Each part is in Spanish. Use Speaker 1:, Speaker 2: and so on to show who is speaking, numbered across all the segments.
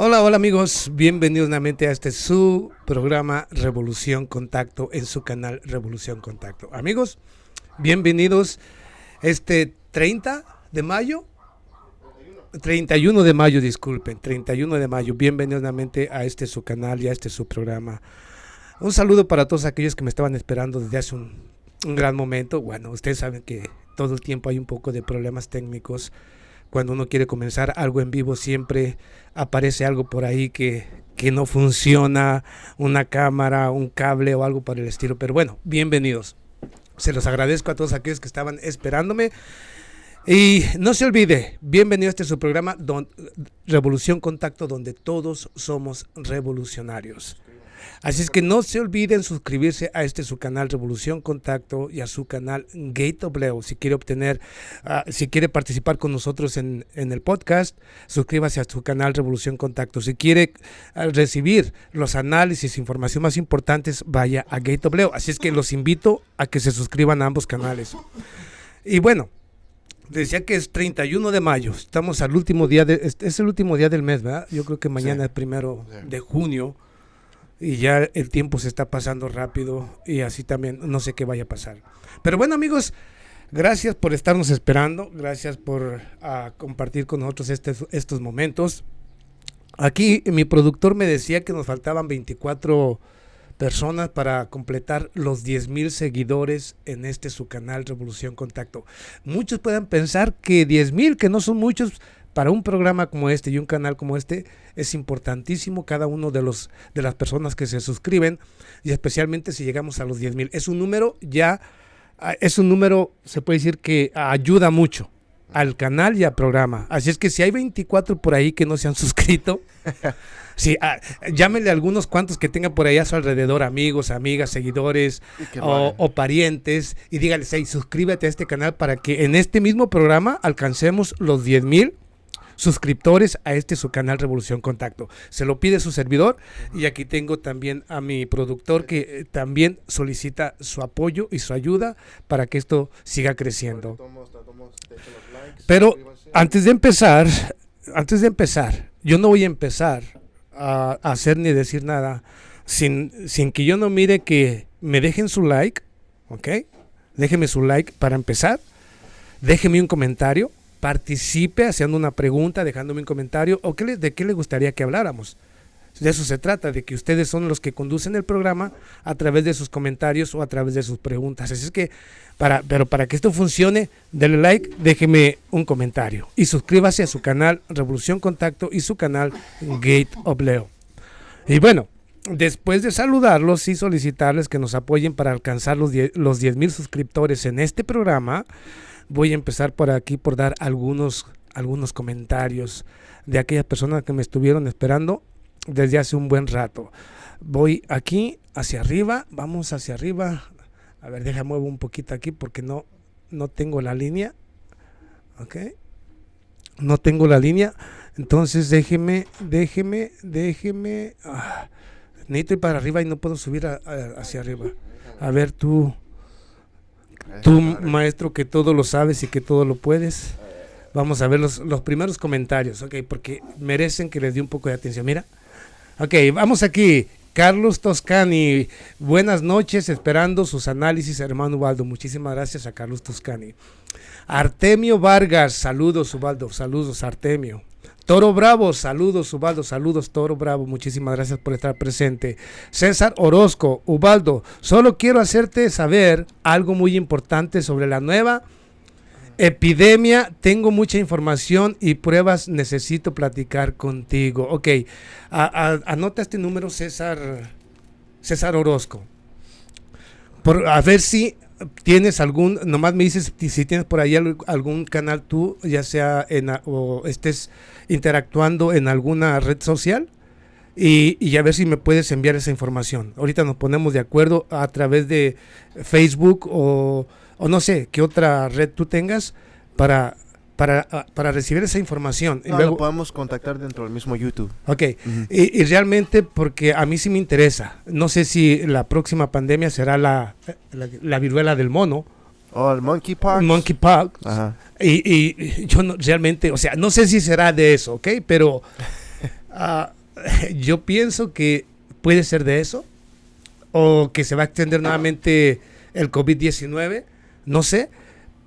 Speaker 1: Hola, hola amigos, bienvenidos nuevamente a este su programa Revolución Contacto en su canal Revolución Contacto. Amigos, bienvenidos este 30 de mayo, 31 de mayo, disculpen, 31 de mayo, bienvenidos nuevamente a este su canal y a este su programa. Un saludo para todos aquellos que me estaban esperando desde hace un gran momento. Bueno, ustedes saben que todo el tiempo hay un poco de problemas técnicos. Cuando uno quiere comenzar algo en vivo siempre aparece algo por ahí que no funciona, una cámara, un cable o algo por el estilo. Pero bueno, bienvenidos. Se los agradezco a todos aquellos que estaban esperándome. Y no se olvide, bienvenido a este su programa Revolución Contacto, donde todos somos revolucionarios. Así es que no se olviden suscribirse a este su canal Revolución Contacto y a su canal Gate Obleo. Si quiere obtener, si quiere participar con nosotros en el podcast, suscríbase a su canal Revolución Contacto. Si quiere recibir los análisis, información más importantes, vaya a Gate Obleo. Así es que los invito a que se suscriban a ambos canales. Y bueno, decía que es 31 de mayo, estamos al último día, es el último día del mes, ¿verdad? Yo creo que mañana es 1 de junio. Y ya el tiempo se está pasando rápido y así también no sé qué vaya a pasar. Pero bueno amigos, gracias por estarnos esperando, gracias por compartir con nosotros estos momentos. Aquí mi productor me decía que nos faltaban 24 personas para completar los 10,000 seguidores en su canal Revolución Contacto. Muchos puedan pensar que 10,000, que no son muchos. Para un programa como este y un canal como este es importantísimo cada uno de las personas que se suscriben, y especialmente si llegamos a los 10,000. Es un número se puede decir que ayuda mucho al canal y al programa. Así es que si hay 24 por ahí que no se han suscrito, sí, llámenle a algunos cuantos que tengan por ahí a su alrededor, amigos, amigas, seguidores o parientes, y díganles, hey, suscríbete a este canal para que en este mismo programa alcancemos los 10,000 suscriptores a su canal Revolución Contacto. Se lo pide su servidor, y aquí tengo también a mi productor que también solicita su apoyo y su ayuda para que esto siga creciendo. Pero antes de empezar, yo no voy a empezar a hacer ni decir nada sin que yo no mire que me dejen su like, ¿ok? Déjenme su like para empezar, déjenme un comentario, participe haciendo una pregunta, dejándome un comentario, o de qué le gustaría que habláramos. De eso se trata, de que ustedes son los que conducen el programa a través de sus comentarios o a través de sus preguntas. Así es que, pero para que esto funcione, denle like, déjeme un comentario y suscríbase a su canal Revolución Contacto y su canal Gate Obleo. Y bueno, después de saludarlos y solicitarles que nos apoyen para alcanzar los 10,000 suscriptores en este programa, voy a empezar por aquí por dar algunos comentarios de aquellas personas que me estuvieron esperando desde hace un buen rato. Voy aquí hacia arriba, vamos hacia arriba. A ver, muevo un poquito aquí porque no tengo la línea. Ok. No tengo la línea. Entonces déjeme. Necesito ir para arriba y no puedo subir hacia arriba. A ver, tú maestro que todo lo sabes y que todo lo puedes. Vamos a ver los primeros comentarios, ok, porque merecen que les dé un poco de atención. Mira, ok, vamos aquí. Carlos Toscani, buenas noches, esperando sus análisis, hermano Ubaldo. Muchísimas gracias a Carlos Toscani. Artemio Vargas, saludos Ubaldo, saludos Artemio. Toro Bravo, saludos Ubaldo, saludos Toro Bravo, muchísimas gracias por estar presente. César Orozco, Ubaldo, solo quiero hacerte saber algo muy importante sobre la nueva epidemia. Tengo mucha información y pruebas, necesito platicar contigo. Ok, anota este número, César Orozco, a ver si tienes nomás me dices si tienes por ahí algún canal tú, ya sea o estés interactuando en alguna red social, y a ver si me puedes enviar esa información. Ahorita nos ponemos de acuerdo a través de Facebook o no sé qué otra red tú tengas para recibir esa información.
Speaker 2: Y luego lo podemos contactar dentro del mismo YouTube.
Speaker 1: Ok, y realmente porque a mí sí me interesa. No sé si la próxima pandemia será la viruela del mono.
Speaker 2: O el monkeypox.
Speaker 1: Monkeypox. Ajá. Y yo no, realmente, o sea, no sé si será de eso, ¿ok? Pero Ah, yo pienso que puede ser de eso, o que se va a extender nuevamente el COVID-19, no sé,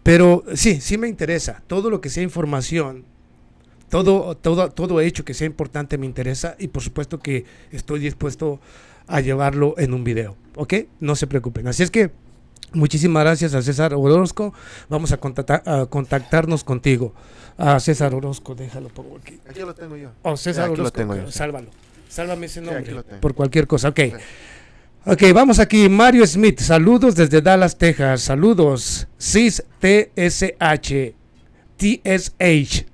Speaker 1: pero sí me interesa. Todo lo que sea información, todo hecho que sea importante me interesa, y por supuesto que estoy dispuesto a llevarlo en un video, ¿ok? No se preocupen. Así es que muchísimas gracias a César Orozco. Vamos a contactarnos contigo. A César Orozco, déjalo, pongo aquí.
Speaker 2: Aquí lo tengo yo.
Speaker 1: Oh, César
Speaker 2: Aquí lo
Speaker 1: Orozco,
Speaker 2: tengo yo, sí.
Speaker 1: sálvalo. Sálvame ese
Speaker 2: Sí,
Speaker 1: nombre,
Speaker 2: aquí lo tengo.
Speaker 1: por cualquier cosa, ok.
Speaker 2: Sí.
Speaker 1: Ok, vamos aquí. Mario Smith, saludos desde Dallas, Texas. Saludos. CIS TSH. TSH.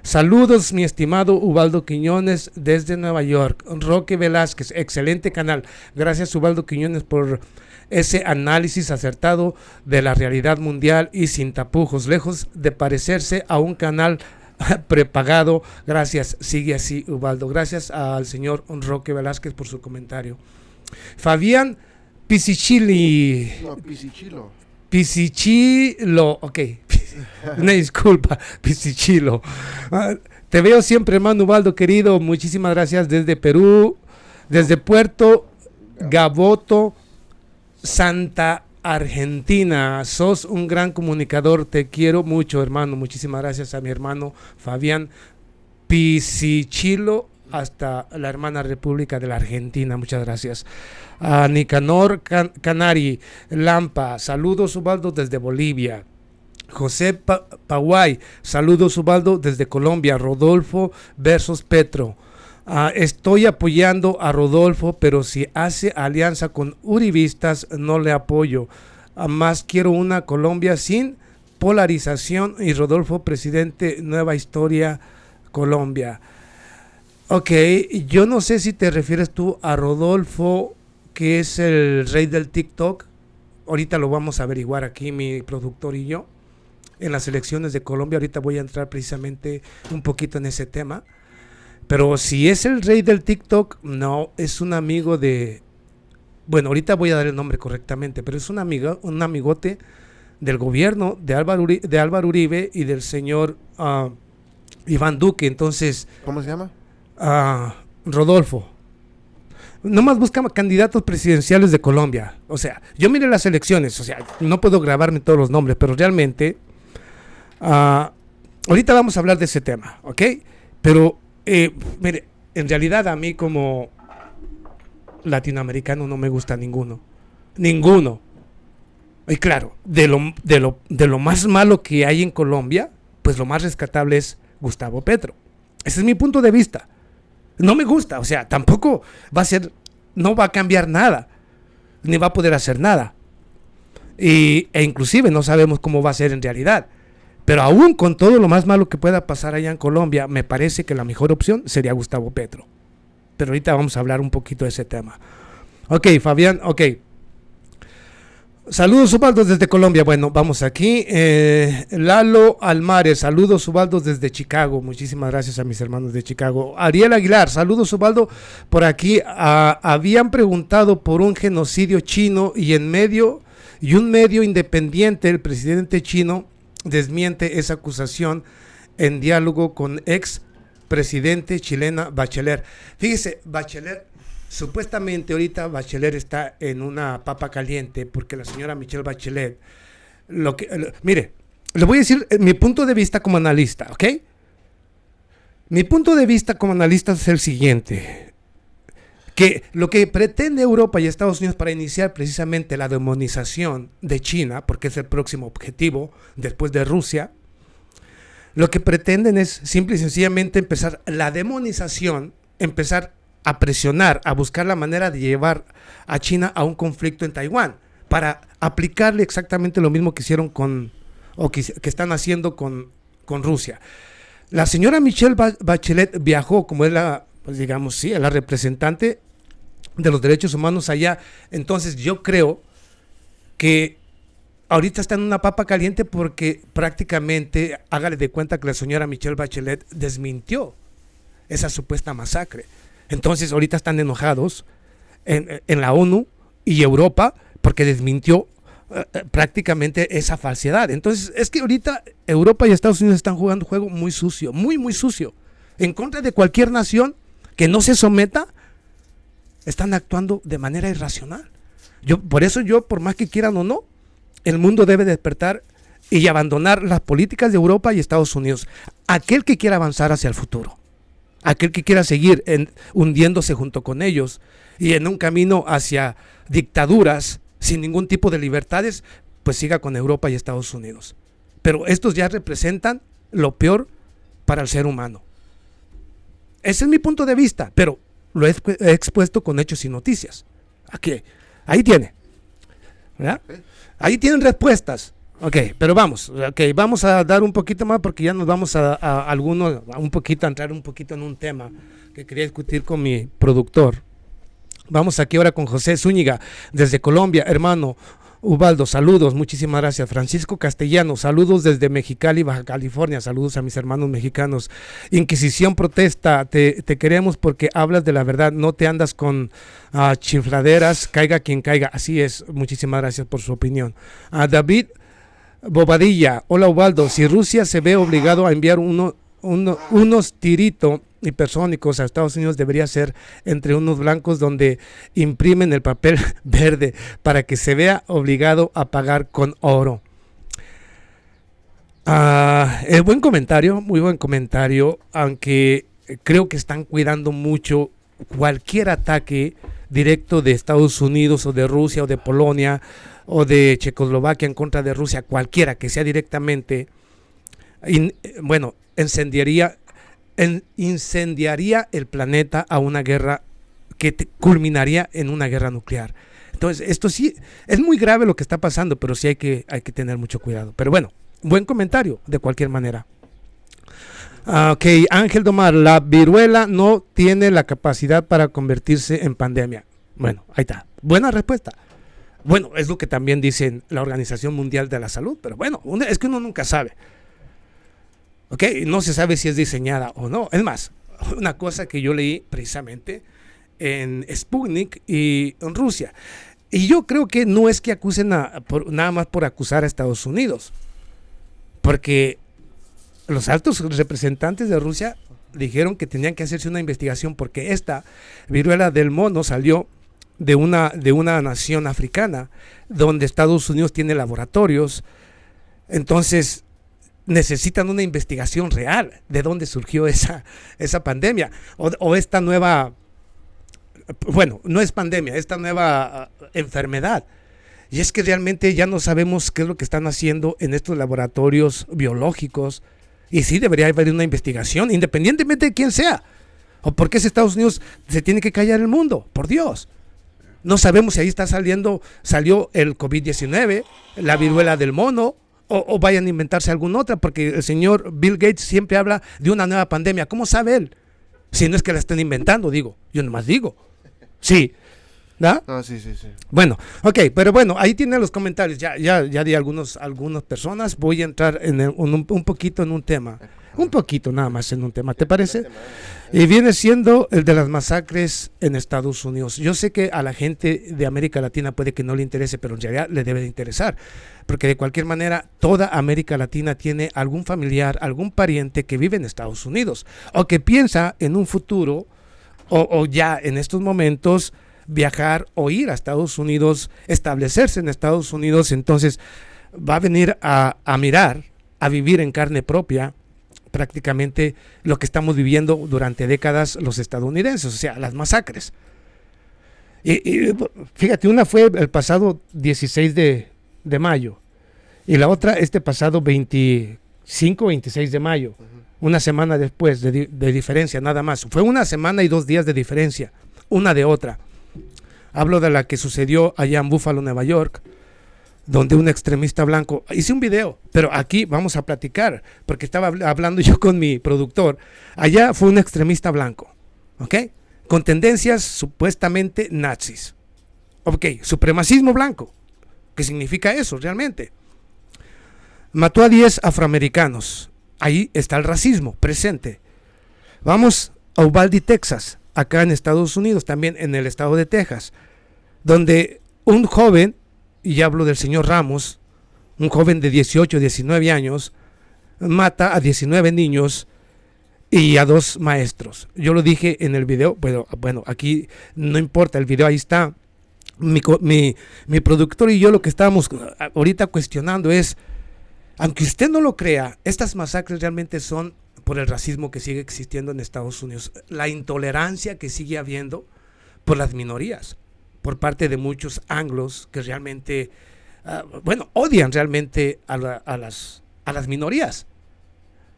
Speaker 1: Saludos, mi estimado Ubaldo Quiñones desde Nueva York. Roque Velázquez, excelente canal. Gracias, Ubaldo Quiñones, por ese análisis acertado de la realidad mundial y sin tapujos, lejos de parecerse a un canal prepagado. Gracias, sigue así, Ubaldo. Gracias al señor Roque Velázquez por su comentario. Fabián Pisichili.
Speaker 2: No, Pisichilo.
Speaker 1: Pisichilo, ok. Una disculpa, Pisichilo. Te veo siempre, hermano Ubaldo querido. Muchísimas gracias desde Perú, desde Puerto Gaboto, Santa Argentina. Sos un gran comunicador. Te quiero mucho, hermano. Muchísimas gracias a mi hermano Fabián Pisichilo, hasta la hermana República de la Argentina. Muchas gracias. A Nicanor Canari Lampa, saludos Ubaldo desde Bolivia. José Paguay, saludos Ubaldo desde Colombia. Rodolfo versus Petro. Estoy apoyando a Rodolfo, pero si hace alianza con uribistas no le apoyo. Más quiero una Colombia sin polarización, y Rodolfo presidente, nueva historia Colombia. Ok, yo no sé si te refieres tú a Rodolfo, que es el rey del TikTok. Ahorita lo vamos a averiguar aquí, mi productor y yo, en las elecciones de Colombia. Ahorita voy a entrar precisamente un poquito en ese tema. Pero si es el rey del TikTok, no, es un amigo de... Bueno, ahorita voy a dar el nombre correctamente, pero es un amigote del gobierno de Álvaro Uribe y del señor Iván Duque. Entonces...
Speaker 2: ¿Cómo se llama?
Speaker 1: Rodolfo. Nomás busca candidatos presidenciales de Colombia. O sea, yo miré las elecciones, o sea, no puedo grabarme todos los nombres, pero realmente ahorita vamos a hablar de ese tema, ¿ok? Pero mire, en realidad a mí como latinoamericano no me gusta ninguno. Y claro, de lo más malo que hay en Colombia, pues lo más rescatable es Gustavo Petro. Ese es mi punto de vista. No me gusta, o sea, tampoco no va a cambiar nada, ni va a poder hacer nada. E inclusive no sabemos cómo va a ser en realidad. Pero aún con todo lo más malo que pueda pasar allá en Colombia, me parece que la mejor opción sería Gustavo Petro. Pero ahorita vamos a hablar un poquito de ese tema. Ok, Fabián, ok. Saludos Ubaldo desde Colombia. Bueno, vamos aquí. Lalo Almares, saludos Ubaldo desde Chicago. Muchísimas gracias a mis hermanos de Chicago. Ariel Aguilar, saludos Ubaldo. Por aquí habían preguntado por un genocidio chino y un medio independiente, el presidente chino, desmiente esa acusación en diálogo con ex presidente chilena Bachelet. Fíjese, Bachelet, supuestamente ahorita Bachelet está en una papa caliente porque la señora Michelle Bachelet, mire, le voy a decir mi punto de vista como analista, ¿ok? Mi punto de vista como analista es el siguiente, que lo que pretende Europa y Estados Unidos para iniciar precisamente la demonización de China, porque es el próximo objetivo después de Rusia, lo que pretenden es simple y sencillamente empezar la demonización, empezar a presionar, a buscar la manera de llevar a China a un conflicto en Taiwán, para aplicarle exactamente lo mismo que hicieron que están haciendo con Rusia. La señora Michelle Bachelet viajó, como es pues digamos, sí, la representante de los derechos humanos allá. Entonces yo creo que ahorita está en una papa caliente porque prácticamente, hágale de cuenta que la señora Michelle Bachelet desmintió esa supuesta masacre. Entonces ahorita están enojados en la ONU y Europa porque desmintió prácticamente esa falsedad. Entonces es que ahorita Europa y Estados Unidos están jugando un juego muy sucio, muy sucio, en contra de cualquier nación que no se someta, están actuando de manera irracional. Por eso por más que quieran o no, el mundo debe despertar y abandonar las políticas de Europa y Estados Unidos. Aquel que quiera avanzar hacia el futuro, aquel que quiera seguir hundiéndose junto con ellos y en un camino hacia dictaduras sin ningún tipo de libertades, pues siga con Europa y Estados Unidos. Pero estos ya representan lo peor para el ser humano. Ese es mi punto de vista, pero lo he expuesto con hechos y noticias. Aquí, ahí tiene, ¿verdad? Ahí tienen respuestas. Ok, pero vamos a dar un poquito más porque ya nos vamos a entrar un poquito en un tema que quería discutir con mi productor. Vamos aquí ahora con José Zúñiga desde Colombia, hermano Ubaldo, saludos, muchísimas gracias. Francisco Castellano, saludos desde Mexicali, Baja California, saludos a mis hermanos mexicanos. Inquisición protesta, te queremos porque hablas de la verdad, no te andas con chifladeras, caiga quien caiga, así es, muchísimas gracias por su opinión. David Bobadilla, hola Ubaldo, si Rusia se ve obligado a enviar unos tiritos hipersónicos a Estados Unidos, debería ser entre unos blancos donde imprimen el papel verde para que se vea obligado a pagar con oro. Buen comentario, muy buen comentario, aunque creo que están cuidando mucho cualquier ataque directo de Estados Unidos o de Rusia o de Polonia o de Checoslovaquia en contra de Rusia, cualquiera que sea directamente, incendiaría el planeta a una guerra que culminaría en una guerra nuclear. Entonces, esto sí, es muy grave lo que está pasando, pero sí hay que tener mucho cuidado. Pero bueno, buen comentario de cualquier manera. Ok, Ángel Domar, la viruela no tiene la capacidad para convertirse en pandemia. Bueno, ahí está, buena respuesta. Bueno, es lo que también dicen la Organización Mundial de la Salud, pero bueno, es que uno nunca sabe. Ok, no se sabe si es diseñada o no. Es más, una cosa que yo leí precisamente en Sputnik y en Rusia. Y yo creo que no es que acusen nada más por acusar a Estados Unidos. Porque los altos representantes de Rusia dijeron que tenían que hacerse una investigación porque esta viruela del mono salió de una nación africana donde Estados Unidos tiene laboratorios. Entonces necesitan una investigación real de dónde surgió esa pandemia o esta nueva, bueno, no es pandemia, esta nueva enfermedad. Y es que realmente ya no sabemos qué es lo que están haciendo en estos laboratorios biológicos, y sí debería haber una investigación independientemente de quién sea. ¿O por qué Estados Unidos se tiene que callar el mundo? Por Dios. No sabemos si ahí salió el COVID-19, la viruela del mono, o vayan a inventarse alguna otra, porque el señor Bill Gates siempre habla de una nueva pandemia. ¿Cómo sabe él? Si no es que la estén inventando, digo. Yo nomás digo. Sí. ¿Da?
Speaker 2: No, sí.
Speaker 1: Bueno, ok, pero bueno, ahí tienen los comentarios. Ya di algunas personas. Voy a entrar un poquito en un tema. Un poquito nada más en un tema, ¿te parece? Y viene siendo el de las masacres en Estados Unidos. Yo sé que a la gente de América Latina puede que no le interese, pero en realidad le debe de interesar. Porque de cualquier manera, toda América Latina tiene algún familiar, algún pariente que vive en Estados Unidos. O que piensa en un futuro, o ya en estos momentos, viajar o ir a Estados Unidos, establecerse en Estados Unidos. Entonces va a venir a mirar, a vivir en carne propia prácticamente lo que estamos viviendo durante décadas los estadounidenses, o sea, las masacres. Y fíjate, una fue el pasado 16 de mayo y la otra este pasado 25, 26 de mayo, una semana después de diferencia nada más. Fue una semana y 2 días de diferencia, una de otra. Hablo de la que sucedió allá en Buffalo, Nueva York, donde un extremista blanco, hice un video, pero aquí vamos a platicar, porque estaba hablando yo con mi productor. Allá fue un extremista blanco, ¿ok? Con tendencias supuestamente nazis. Ok, supremacismo blanco. ¿Qué significa eso realmente? Mató a 10 afroamericanos. Ahí está el racismo presente. Vamos a Uvalde, Texas, acá en Estados Unidos, también en el estado de Texas, donde un joven, y ya hablo del señor Ramos, un joven de 18, 19 años, mata a 19 niños y a 2 maestros. Yo lo dije en el video, bueno, aquí no importa, el video ahí está. Mi productor y yo lo que estábamos ahorita cuestionando es, aunque usted no lo crea, estas masacres realmente son por el racismo que sigue existiendo en Estados Unidos, la intolerancia que sigue habiendo por las minorías, por parte de muchos anglos que realmente, odian realmente a las minorías.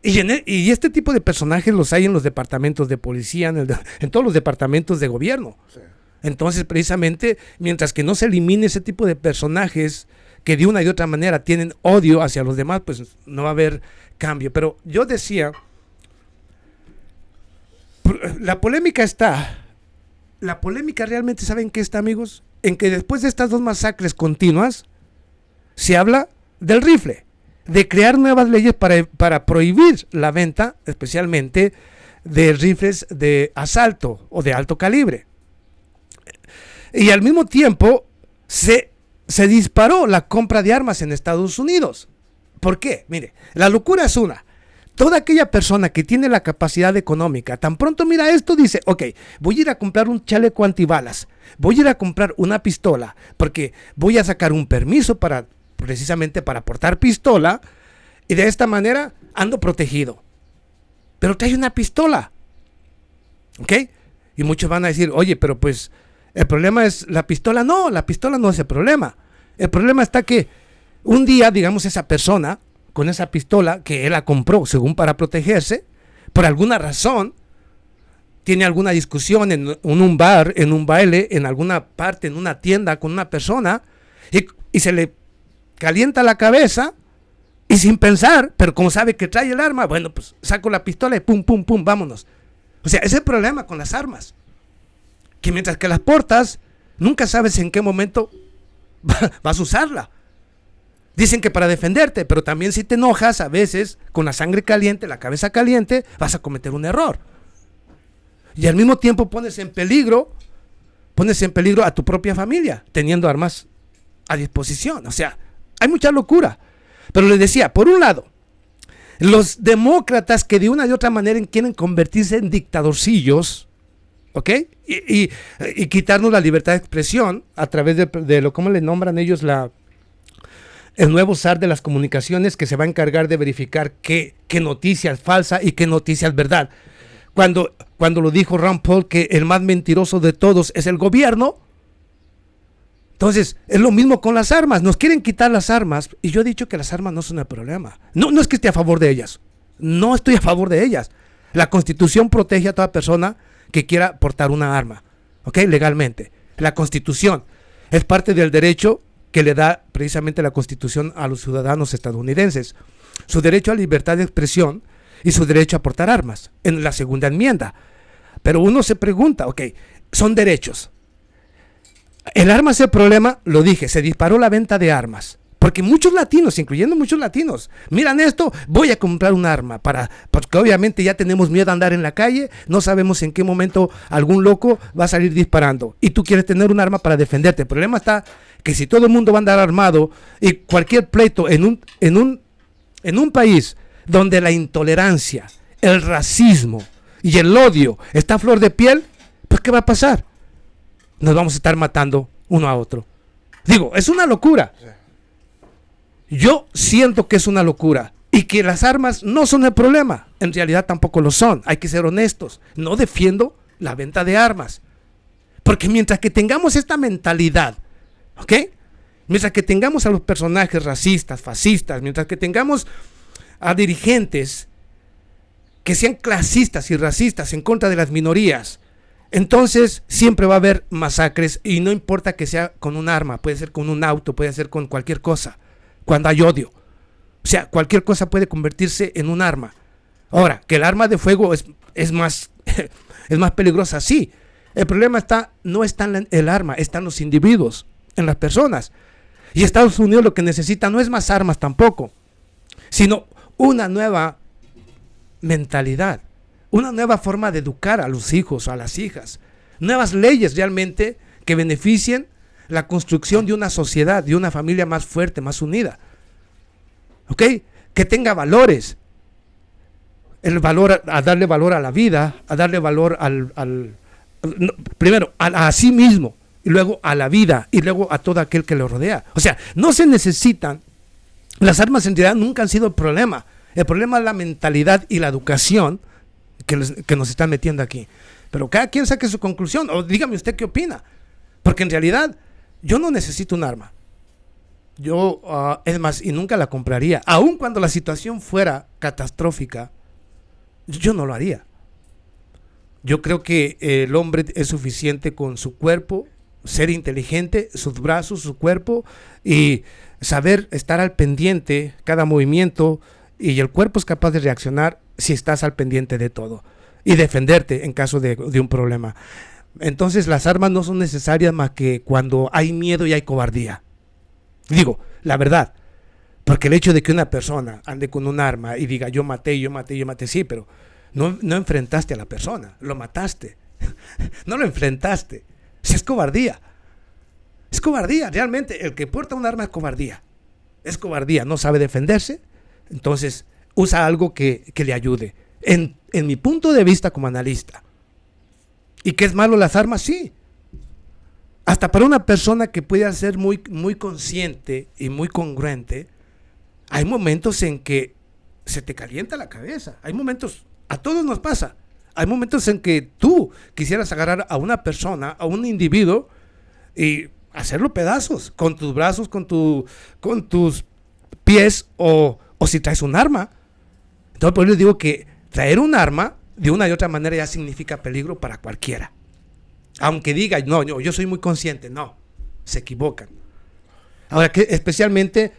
Speaker 1: Y este tipo de personajes los hay en los departamentos de policía, en todos los departamentos de gobierno. Sí. Entonces, precisamente, mientras que no se elimine ese tipo de personajes que de una y otra manera tienen odio hacia los demás, pues no va a haber cambio. Pero yo decía, la polémica realmente, ¿saben qué está, amigos? En que después de estas 2 masacres continuas, se habla del rifle, de crear nuevas leyes para prohibir la venta, especialmente de rifles de asalto o de alto calibre. Y al mismo tiempo se disparó la compra de armas en Estados Unidos. ¿Por qué? Mire, la locura es una. Toda aquella persona que tiene la capacidad económica, tan pronto mira esto, dice, ok, voy a ir a comprar un chaleco antibalas, voy a ir a comprar una pistola, porque voy a sacar un permiso precisamente para portar pistola, y de esta manera ando protegido. Pero trae una pistola, ¿ok? Y muchos van a decir, oye, pero pues el problema es la pistola. No, la pistola no es el problema. El problema está que un día, digamos, esa persona con esa pistola que él la compró según para protegerse, por alguna razón tiene alguna discusión en un bar, en un baile, en alguna parte, en una tienda con una persona, y se le calienta la cabeza, y sin pensar, pero como sabe que trae el arma, bueno, pues saco la pistola y pum, pum, pum, vámonos. O sea, ese es el problema con las armas, que mientras que las portas, nunca sabes en qué momento vas a usarla. Dicen que para defenderte, pero también si te enojas a veces, con la sangre caliente, la cabeza caliente, vas a cometer un error. Y al mismo tiempo pones en peligro a tu propia familia, teniendo armas a disposición. O sea, hay mucha locura. Pero les decía, por un lado, los demócratas que de una y otra manera quieren convertirse en dictadorcillos, ¿ok? Y quitarnos la libertad de expresión a través de lo, ¿cómo le nombran ellos? El nuevo zar de las comunicaciones, que se va a encargar de verificar qué noticia es falsa y qué noticia es verdad. Cuando lo dijo Rand Paul, que el más mentiroso de todos es el gobierno. Entonces, es lo mismo con las armas. Nos quieren quitar las armas, y yo he dicho que las armas no son el problema. No es que esté a favor de ellas. No estoy a favor de ellas. La Constitución protege a toda persona que quiera portar una arma, ¿ok? Legalmente. La Constitución es parte del derecho que le da precisamente la Constitución a los ciudadanos estadounidenses. Su derecho a libertad de expresión y su derecho a portar armas, en la segunda enmienda. Pero uno se pregunta, ok, son derechos. El arma es el problema, lo dije, se disparó la venta de armas. Porque muchos latinos, incluyendo muchos latinos, miran esto, voy a comprar un arma, porque obviamente ya tenemos miedo a andar en la calle, no sabemos en qué momento algún loco va a salir disparando. Y tú quieres tener un arma para defenderte. El problema está que si todo el mundo va a andar armado, y cualquier pleito en un país donde la intolerancia, el racismo y el odio está a flor de piel, pues ¿qué va a pasar? Nos vamos a estar matando uno a otro. Digo, es una locura. Yo siento que es una locura y que las armas no son el problema. En realidad tampoco lo son. Hay que ser honestos. No defiendo la venta de armas. Porque mientras que tengamos esta mentalidad, ¿ok? Mientras que tengamos a los personajes racistas, fascistas, mientras que tengamos a dirigentes que sean clasistas y racistas en contra de las minorías, entonces siempre va a haber masacres, y no importa que sea con un arma, puede ser con un auto, puede ser con cualquier cosa, cuando hay odio. O sea, cualquier cosa puede convertirse en un arma. Ahora, que el arma de fuego es más peligrosa, sí. El problema no está en el arma, están los individuos, en las personas. Y Estados Unidos lo que necesita no es más armas tampoco, sino una nueva mentalidad, una nueva forma de educar a los hijos o a las hijas, nuevas leyes realmente que beneficien la construcción de una sociedad, de una familia más fuerte, más unida, ¿ok? Que tenga valores. el valor, a darle valor a la vida, a darle valor primero a sí mismo, y luego a la vida, y luego a todo aquel que lo rodea. O sea, no se necesitan, las armas en realidad nunca han sido el problema es la mentalidad y la educación que nos están metiendo aquí. Pero cada quien saque su conclusión, o dígame usted qué opina, porque en realidad yo no necesito un arma. Yo, es más, y nunca la compraría, aun cuando la situación fuera catastrófica, yo no lo haría. Yo creo que el hombre es suficiente con su cuerpo, ser inteligente, sus brazos, su cuerpo, y saber estar al pendiente cada movimiento, y el cuerpo es capaz de reaccionar si estás al pendiente de todo y defenderte en caso de un problema. Entonces las armas no son necesarias más que cuando hay miedo y hay cobardía. Digo, la verdad, porque el hecho de que una persona ande con un arma y diga yo maté, sí, pero no enfrentaste a la persona, lo mataste. No lo enfrentaste. Si es cobardía. Es cobardía, realmente. El que porta un arma es cobardía. Es cobardía, no sabe defenderse, entonces usa algo que le ayude. En mi punto de vista como analista. ¿Y qué es malo las armas? Sí. Hasta para una persona que pueda ser muy, muy consciente y muy congruente, hay momentos en que se te calienta la cabeza. Hay momentos, a todos nos pasa. Hay momentos en que tú quisieras agarrar a una persona, a un individuo, y hacerlo pedazos, con tus brazos, con tus pies, o si traes un arma. Entonces por eso les digo que traer un arma de una y otra manera ya significa peligro para cualquiera. Aunque diga, no, yo soy muy consciente, no, se equivocan. Ahora, que especialmente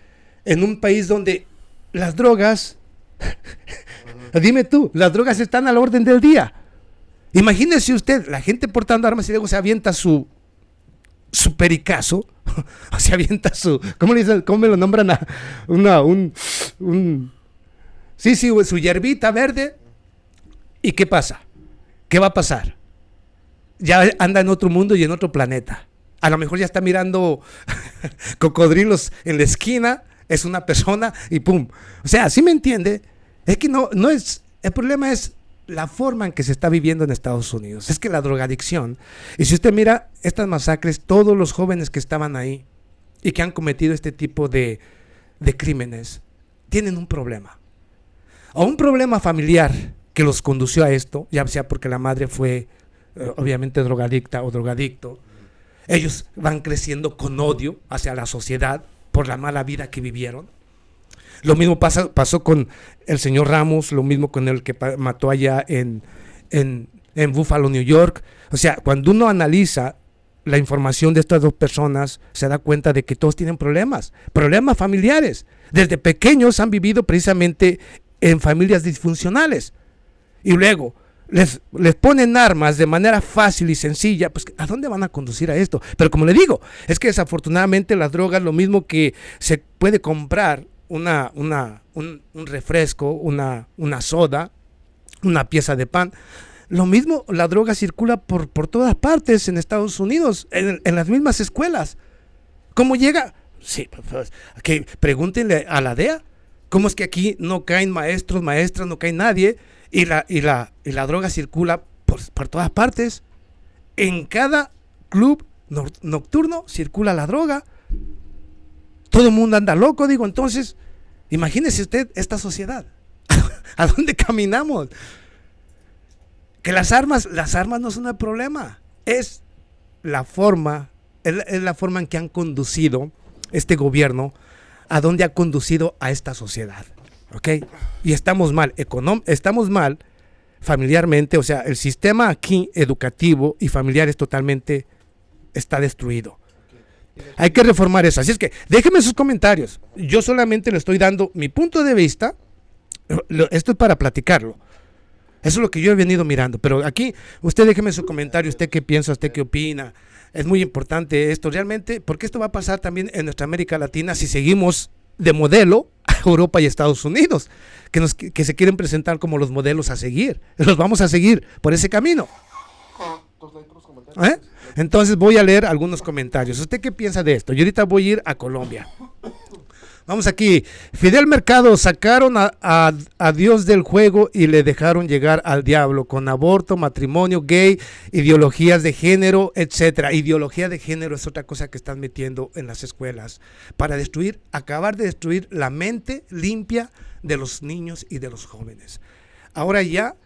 Speaker 1: en un país donde las drogas, dime tú, las drogas están a la orden del día. Imagínese usted, la gente portando armas y luego se avienta su pericazo, se avienta ¿cómo le dicen? ¿Cómo me lo nombran? Sí, su hierbita verde. ¿Y qué pasa? ¿Qué va a pasar? Ya anda en otro mundo y en otro planeta. A lo mejor ya está mirando cocodrilos en la esquina, es una persona y pum. O sea, ¿sí me entiende? Es que no es, el problema es la forma en que se está viviendo en Estados Unidos. Es que la drogadicción, y si usted mira estas masacres, todos los jóvenes que estaban ahí y que han cometido este tipo de crímenes, tienen un problema. O un problema familiar que los condució a esto, ya sea porque la madre fue obviamente drogadicta o drogadicto. Ellos van creciendo con odio hacia la sociedad por la mala vida que vivieron. Lo mismo pasó con el señor Ramos, lo mismo con el que mató allá en Buffalo, New York. O sea, cuando uno analiza la información de estas dos personas, se da cuenta de que todos tienen problemas familiares. Desde pequeños han vivido precisamente en familias disfuncionales. Y luego les ponen armas de manera fácil y sencilla, pues ¿a dónde van a conducir a esto? Pero como le digo, es que desafortunadamente las drogas, lo mismo que se puede comprar un refresco, una soda, una pieza de pan, lo mismo la droga circula por todas partes en Estados Unidos, en las mismas escuelas. ¿Cómo llega? Sí, pues, que pregúntenle a la DEA, ¿cómo es que aquí no caen maestros, maestras, no cae nadie? Y la droga circula por todas partes. En cada club nocturno circula la droga. Todo el mundo anda loco, digo. Entonces, imagínese usted esta sociedad. ¿A dónde caminamos? Que las armas no son el problema. Es la forma en que han conducido este gobierno, a dónde ha conducido a esta sociedad. ¿Ok? Y estamos mal, estamos mal familiarmente, o sea, el sistema aquí educativo y familiar está destruido. Hay que reformar eso. Así es que déjenme sus comentarios. Yo solamente le estoy dando mi punto de vista. Esto es para platicarlo. Eso es lo que yo he venido mirando. Pero aquí, usted déjeme su comentario. ¿Usted qué piensa? ¿Usted qué opina? Es muy importante esto realmente, porque esto va a pasar también en nuestra América Latina si seguimos de modelo a Europa y Estados Unidos, que se quieren presentar como los modelos a seguir. Los vamos a seguir por ese camino. Entonces voy a leer algunos comentarios. ¿Usted qué piensa de esto? Yo ahorita voy a ir a Colombia. Vamos aquí. Fidel Mercado, sacaron a Dios del juego y le dejaron llegar al diablo con aborto, matrimonio gay, ideologías de género, etcétera. Ideología de género es otra cosa que están metiendo en las escuelas para acabar de destruir la mente limpia de los niños y de los jóvenes. Ahora ya,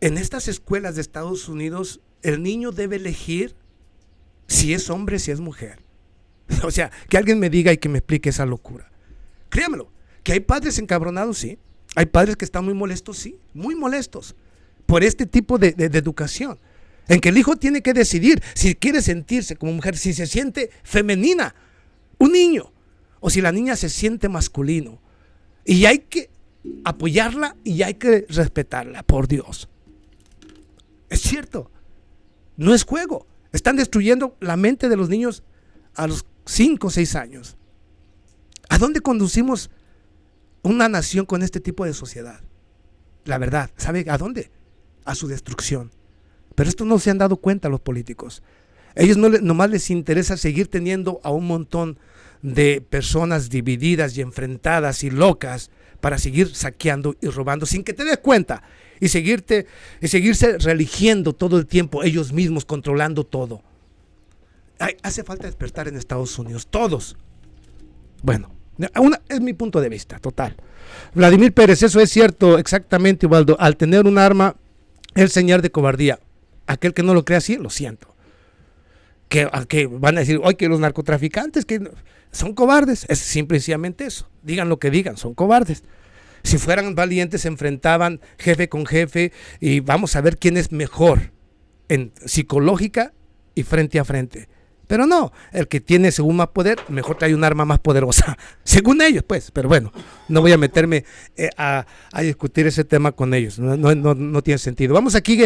Speaker 1: en estas escuelas de Estados Unidos, el niño debe elegir si es hombre, si es mujer. O sea, que alguien me diga y que me explique esa locura. Créamelo, que hay padres encabronados, sí. Hay padres que están muy molestos, sí. Muy molestos por este tipo de educación. En que el hijo tiene que decidir si quiere sentirse como mujer, si se siente femenina, un niño, o si la niña se siente masculino. Y hay que apoyarla y hay que respetarla, por Dios. Es cierto, no es juego. Están destruyendo la mente de los niños a los 5 o 6 años. ¿A dónde conducimos una nación con este tipo de sociedad? La verdad, ¿sabe a dónde? A su destrucción. Pero esto no se han dado cuenta los políticos. Ellos nomás les interesa seguir teniendo a un montón de personas divididas y enfrentadas y locas para seguir saqueando y robando sin que te des cuenta y seguirse reeligiendo todo el tiempo ellos mismos, controlando todo. Hace falta despertar en Estados Unidos, todos. Bueno, es mi punto de vista, total. Vladimir Pérez, eso es cierto, exactamente, Ubaldo. Al tener un arma, es señal de cobardía. Aquel que no lo crea así, lo siento. Que van a decir, oye, que los narcotraficantes que son cobardes. Es simplemente eso. Digan lo que digan, son cobardes. Si fueran valientes, se enfrentaban jefe con jefe y vamos a ver quién es mejor en psicológica y frente a frente. Pero no, el que tiene según más poder, mejor trae un arma más poderosa, según ellos, pues. Pero bueno, no voy a meterme a discutir ese tema con ellos, no tiene sentido. Vamos aquí,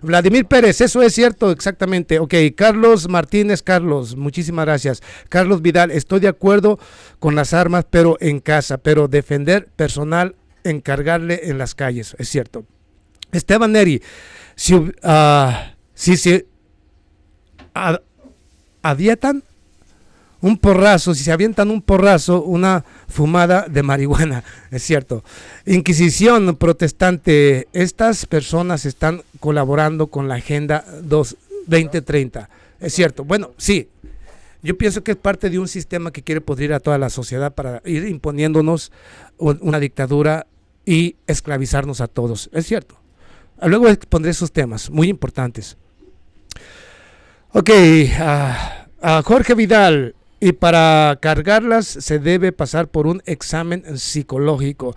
Speaker 1: Vladimir Pérez, eso es cierto, exactamente. Ok, Carlos Martínez, Carlos, muchísimas gracias. Carlos Vidal, estoy de acuerdo con las armas, pero en casa, pero defender personal, encargarle en las calles, es cierto. Esteban Neri, si adietan un porrazo, si se avientan un porrazo, una fumada de marihuana, es cierto. Inquisición protestante, estas personas están colaborando con la Agenda 2030, es cierto. Bueno, sí, yo pienso que es parte de un sistema que quiere podrir a toda la sociedad para ir imponiéndonos una dictadura y esclavizarnos a todos, es cierto. Luego pondré esos temas muy importantes. Ok, Jorge Vidal, y para cargarlas se debe pasar por un examen psicológico.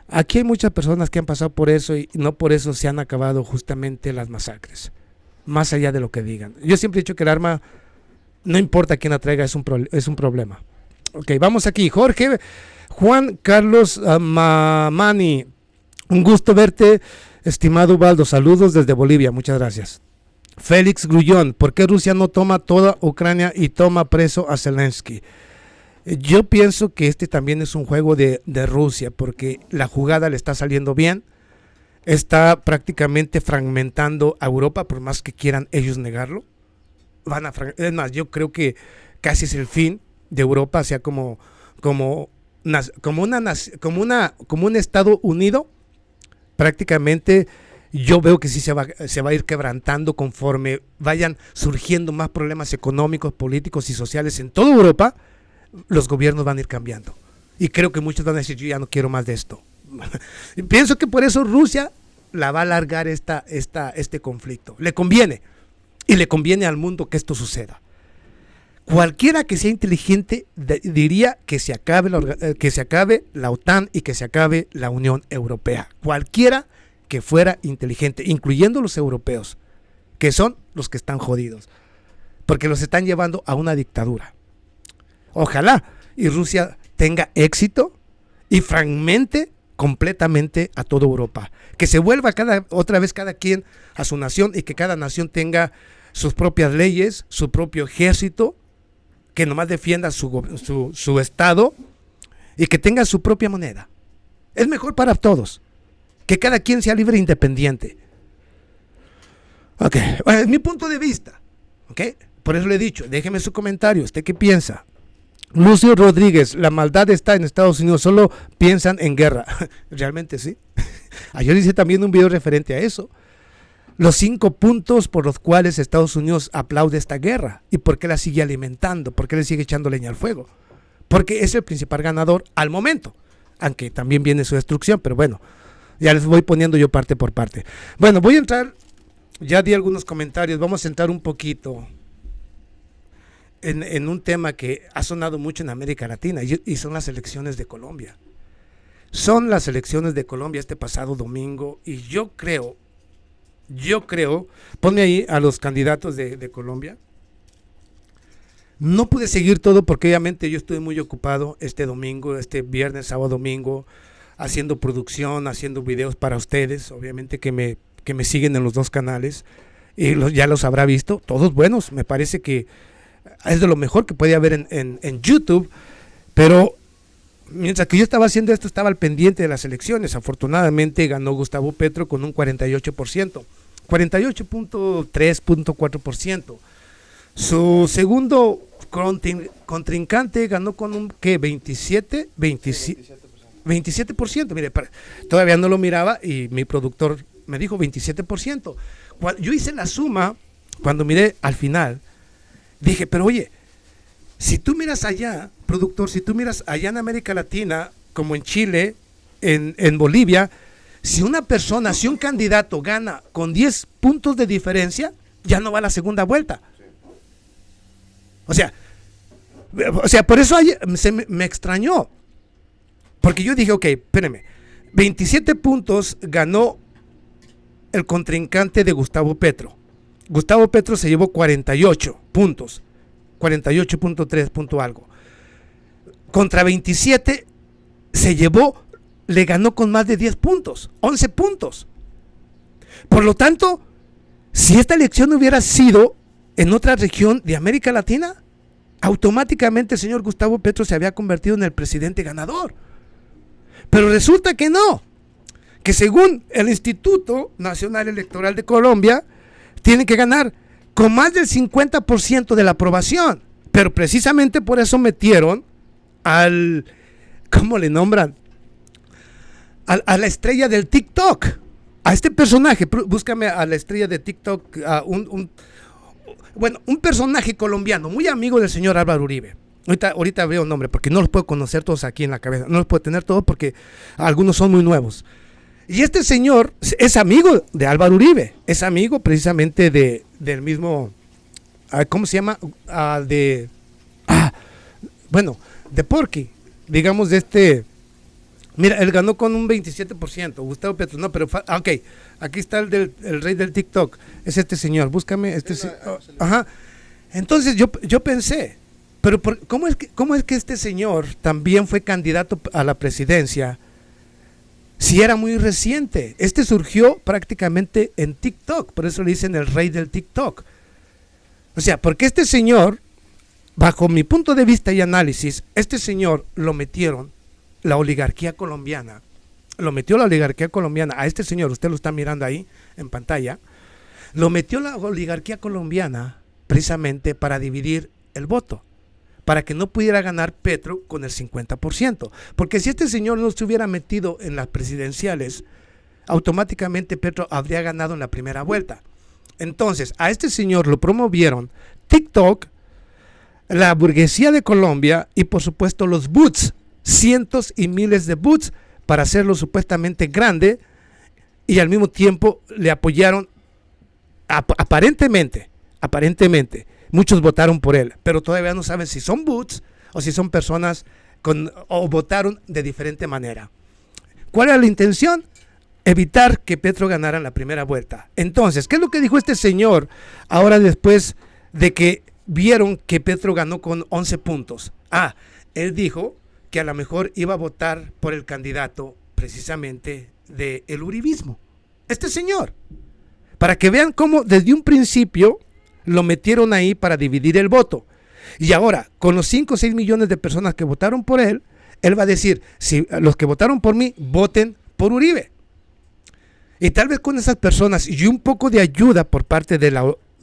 Speaker 1: Aquí hay muchas personas que han pasado por eso y no por eso se han acabado justamente las masacres, más allá de lo que digan. Yo siempre he dicho que el arma, no importa quién la traiga, es un problema. Ok, vamos aquí, Jorge Juan Carlos Mamani, un gusto verte, estimado Ubaldo, saludos desde Bolivia, muchas gracias. Félix Grullón, ¿por qué Rusia no toma toda Ucrania y toma preso a Zelensky? Yo pienso que este también es un juego de Rusia, porque la jugada le está saliendo bien, está prácticamente fragmentando a Europa, por más que quieran ellos negarlo. Es más, yo creo que casi es el fin de Europa, o sea, como un Estado unido, prácticamente. Yo veo que sí se va a ir quebrantando conforme vayan surgiendo más problemas económicos, políticos y sociales en toda Europa. Los gobiernos van a ir cambiando. Y creo que muchos van a decir, yo ya no quiero más de esto. Y pienso que por eso Rusia la va a alargar este conflicto. Le conviene. Y le conviene al mundo que esto suceda. Cualquiera que sea inteligente diría que se acabe la OTAN y que se acabe la Unión Europea. Cualquiera que fuera inteligente, incluyendo los europeos, que son los que están jodidos, porque los están llevando a una dictadura. Ojalá y Rusia tenga éxito y fragmente completamente a toda Europa, que se vuelva otra vez cada quien a su nación y que cada nación tenga sus propias leyes, su propio ejército, que nomás defienda su estado y que tenga su propia moneda. Es mejor para todos. Que cada quien sea libre e independiente. Ok, bueno, es mi punto de vista. Ok, por eso le he dicho, déjeme su comentario. ¿Usted qué piensa? Lucio Rodríguez, la maldad está en Estados Unidos, solo piensan en guerra. Realmente sí. Ayer hice también un video referente a eso. Los 5 puntos por los cuales Estados Unidos aplaude esta guerra y por qué la sigue alimentando, por qué le sigue echando leña al fuego. Porque es el principal ganador al momento, aunque también viene su destrucción, pero bueno, ya les voy poniendo yo parte por parte. Bueno, voy a entrar, ya di algunos comentarios, vamos a entrar un poquito en un tema que ha sonado mucho en América Latina y son las elecciones de Colombia. Son las elecciones de Colombia este pasado domingo y yo creo, ponme ahí a los candidatos de Colombia. No pude seguir todo porque obviamente yo estuve muy ocupado este domingo, este viernes, sábado, domingo, haciendo producción, haciendo videos para ustedes, obviamente que me siguen en los dos canales y ya los habrá visto, todos buenos, me parece que es de lo mejor que puede haber en YouTube, pero mientras que yo estaba haciendo esto, estaba al pendiente de las elecciones. Afortunadamente ganó Gustavo Petro con un 48%, 48.3.4%. Su segundo contrincante ganó con un, ¿qué? 27%. Mire, todavía no lo miraba y mi productor me dijo 27%. Yo hice la suma, cuando miré al final, dije, pero oye, si tú miras allá, productor, si tú miras allá en América Latina, como en Chile, en Bolivia, si un candidato gana con 10 puntos de diferencia, ya no va a la segunda vuelta. O sea, por eso me extrañó. Porque yo dije, ok, espérenme, 27 puntos ganó el contrincante de Gustavo Petro. Gustavo Petro se llevó 48 puntos, 48.3 punto algo. Contra 27 le ganó con más de 10 puntos, 11 puntos. Por lo tanto, si esta elección hubiera sido en otra región de América Latina, automáticamente el señor Gustavo Petro se había convertido en el presidente ganador. Pero resulta que no, que según el Instituto Nacional Electoral de Colombia, tiene que ganar con más del 50% de la aprobación, pero precisamente por eso metieron ¿cómo le nombran? A la estrella del TikTok, a este personaje, búscame a la estrella de TikTok, un personaje colombiano, muy amigo del señor Álvaro Uribe. Ahorita veo un nombre, porque no los puedo conocer todos aquí en la cabeza, no los puedo tener todos porque algunos son muy nuevos. Y este señor es amigo de Álvaro Uribe, es amigo precisamente del mismo, ¿cómo se llama? De Porky, digamos mira, él ganó con un 27%, Gustavo Petro, no, pero, ok, aquí está el rey del TikTok, es este señor, búscame, ajá. Entonces yo pensé, pero ¿cómo es que este señor también fue candidato a la presidencia? Si era muy reciente, surgió prácticamente en TikTok, por eso le dicen el rey del TikTok. O sea, porque este señor, bajo mi punto de vista y análisis, lo metieron la oligarquía colombiana, a este señor, usted lo está mirando ahí en pantalla, lo metió la oligarquía colombiana precisamente para dividir el voto, para que no pudiera ganar Petro con el 50%, porque si este señor no se hubiera metido en las presidenciales, automáticamente Petro habría ganado en la primera vuelta. Entonces, a este señor lo promovieron TikTok, la burguesía de Colombia y por supuesto los bots, cientos y miles de bots para hacerlo supuestamente grande, y al mismo tiempo le apoyaron aparentemente, muchos votaron por él, pero todavía no saben si son bots o si son personas o votaron de diferente manera. ¿Cuál era la intención? Evitar que Petro ganara en la primera vuelta. Entonces, ¿qué es lo que dijo este señor ahora después de que vieron que Petro ganó con 11 puntos? Él dijo que a lo mejor iba a votar por el candidato precisamente del uribismo. Este señor, para que vean cómo desde un principio lo metieron ahí para dividir el voto. Y ahora, con los 5 o 6 millones de personas que votaron por él, él va a decir, si los que votaron por mí, voten por Uribe. Y tal vez con esas personas y un poco de ayuda por parte de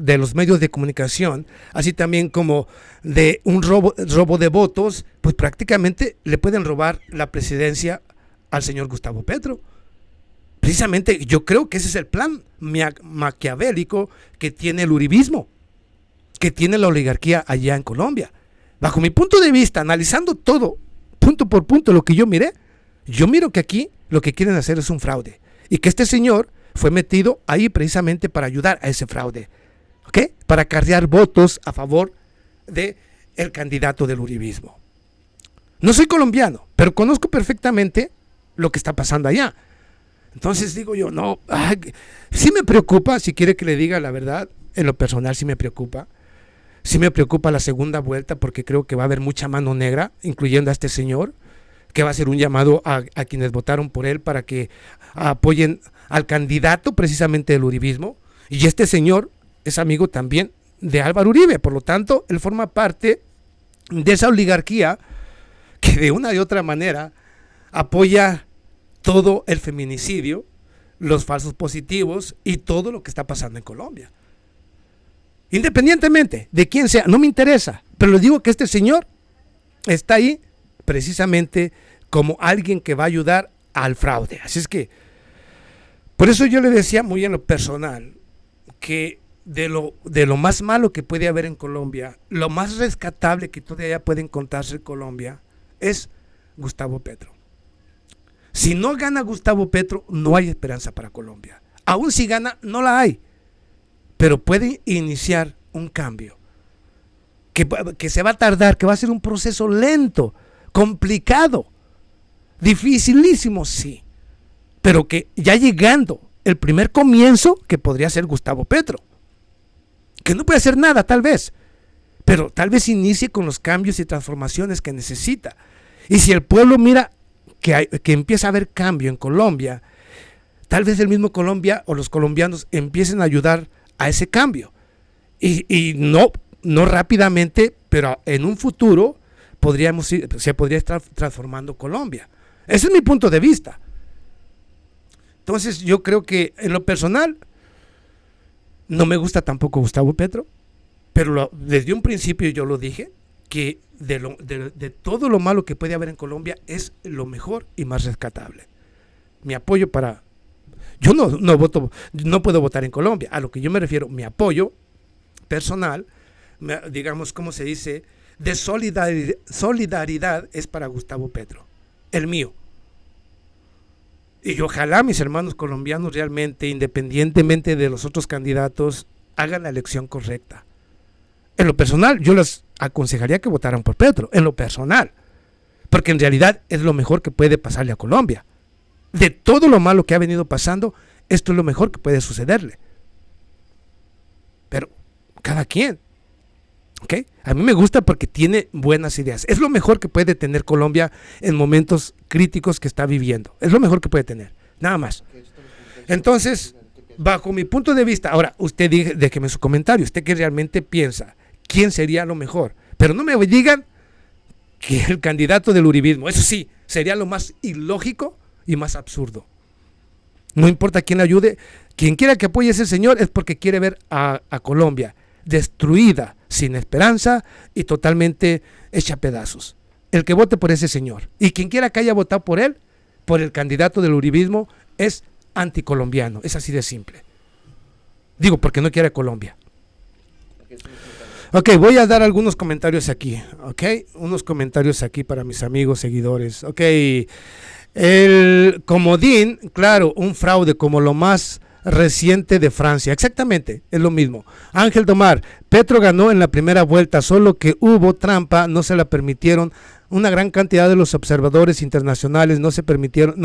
Speaker 1: de los medios de comunicación, así también como de un robo de votos, pues prácticamente le pueden robar la presidencia al señor Gustavo Petro. Precisamente yo creo que ese es el plan maquiavélico que tiene el uribismo, que tiene la oligarquía allá en Colombia. Bajo mi punto de vista, analizando todo, punto por punto, lo que yo miro que aquí lo que quieren hacer es un fraude. Y que este señor fue metido ahí precisamente para ayudar a ese fraude. ¿Ok? Para acarrear votos a favor del candidato del uribismo. No soy colombiano, pero conozco perfectamente lo que está pasando allá. Entonces digo yo, no, sí me preocupa, si quiere que le diga la verdad, en lo personal sí me preocupa. Sí me preocupa la segunda vuelta porque creo que va a haber mucha mano negra, incluyendo a este señor, que va a ser un llamado a quienes votaron por él para que apoyen al candidato precisamente del uribismo. Y este señor es amigo también de Álvaro Uribe, por lo tanto, él forma parte de esa oligarquía que de una y otra manera apoya todo el feminicidio, los falsos positivos y todo lo que está pasando en Colombia. Independientemente de quién sea, no me interesa, pero les digo que este señor está ahí precisamente como alguien que va a ayudar al fraude. Así es que, por eso yo le decía muy en lo personal, que de lo más malo que puede haber en Colombia, lo más rescatable que todavía puede encontrarse en Colombia es Gustavo Petro. Si no gana Gustavo Petro, no hay esperanza para Colombia. Aún si gana, no la hay. Pero puede iniciar un cambio que se va a tardar, que va a ser un proceso lento, complicado, dificilísimo, sí, pero que ya llegando el primer comienzo, que podría ser Gustavo Petro, que no puede hacer nada tal vez, pero tal vez inicie con los cambios y transformaciones que necesita. Y si el pueblo mira que empieza a haber cambio en Colombia, tal vez el mismo Colombia o los colombianos empiecen a ayudar a ese cambio y no rápidamente, pero en un futuro se podría estar transformando Colombia. Ese es mi punto de vista. Entonces yo creo que en lo personal no me gusta tampoco Gustavo Petro, pero desde un principio yo lo dije, que de todo lo malo que puede haber en Colombia es lo mejor y más rescatable. Mi apoyo para... Yo no puedo votar en Colombia. A lo que yo me refiero, mi apoyo personal, digamos, ¿cómo se dice? De solidaridad es para Gustavo Petro, el mío. Y ojalá mis hermanos colombianos realmente, independientemente de los otros candidatos, hagan la elección correcta. En lo personal, yo les aconsejaría que votaran por Petro, en lo personal, porque en realidad es lo mejor que puede pasarle a Colombia. De todo lo malo que ha venido pasando, esto es lo mejor que puede sucederle. Pero cada quien, ¿ok? A mí me gusta porque tiene buenas ideas. Es lo mejor que puede tener Colombia en momentos críticos que está viviendo. Es lo mejor que puede tener, nada más. Entonces, bajo mi punto de vista, ahora usted déjeme su comentario, usted que realmente piensa, ¿quién sería lo mejor? Pero no me digan que el candidato del uribismo, eso sí, sería lo más ilógico y más absurdo. No importa quién le ayude, quien quiera que apoye a ese señor es porque quiere ver a Colombia destruida, sin esperanza y totalmente hecha a pedazos. El que vote por ese señor y quien quiera que haya votado por él, por el candidato del uribismo, es anticolombiano, es así de simple. Digo, porque no quiere Colombia. Ok, voy a dar algunos comentarios aquí, ok, unos comentarios aquí para mis amigos seguidores, ok. El comodín, claro, un fraude como lo más reciente de Francia, exactamente, es lo mismo. Ángel Domar, Petro ganó en la primera vuelta, solo que hubo trampa, no se la permitieron. Una gran cantidad de los observadores internacionales no se permitieron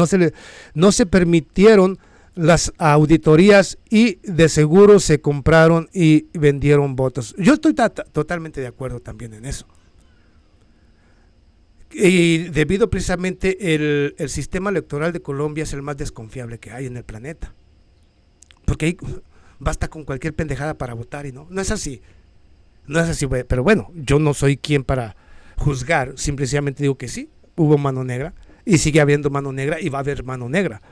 Speaker 1: las auditorías y de seguro se compraron y vendieron votos. Yo estoy totalmente de acuerdo también en eso. Y debido precisamente el sistema electoral de Colombia es el más desconfiable que hay en el planeta. Porque ahí basta con cualquier pendejada para votar y no es así. No es así, pero bueno, yo no soy quien para juzgar, simplemente digo que sí, hubo mano negra y sigue habiendo mano negra y va a haber mano negra.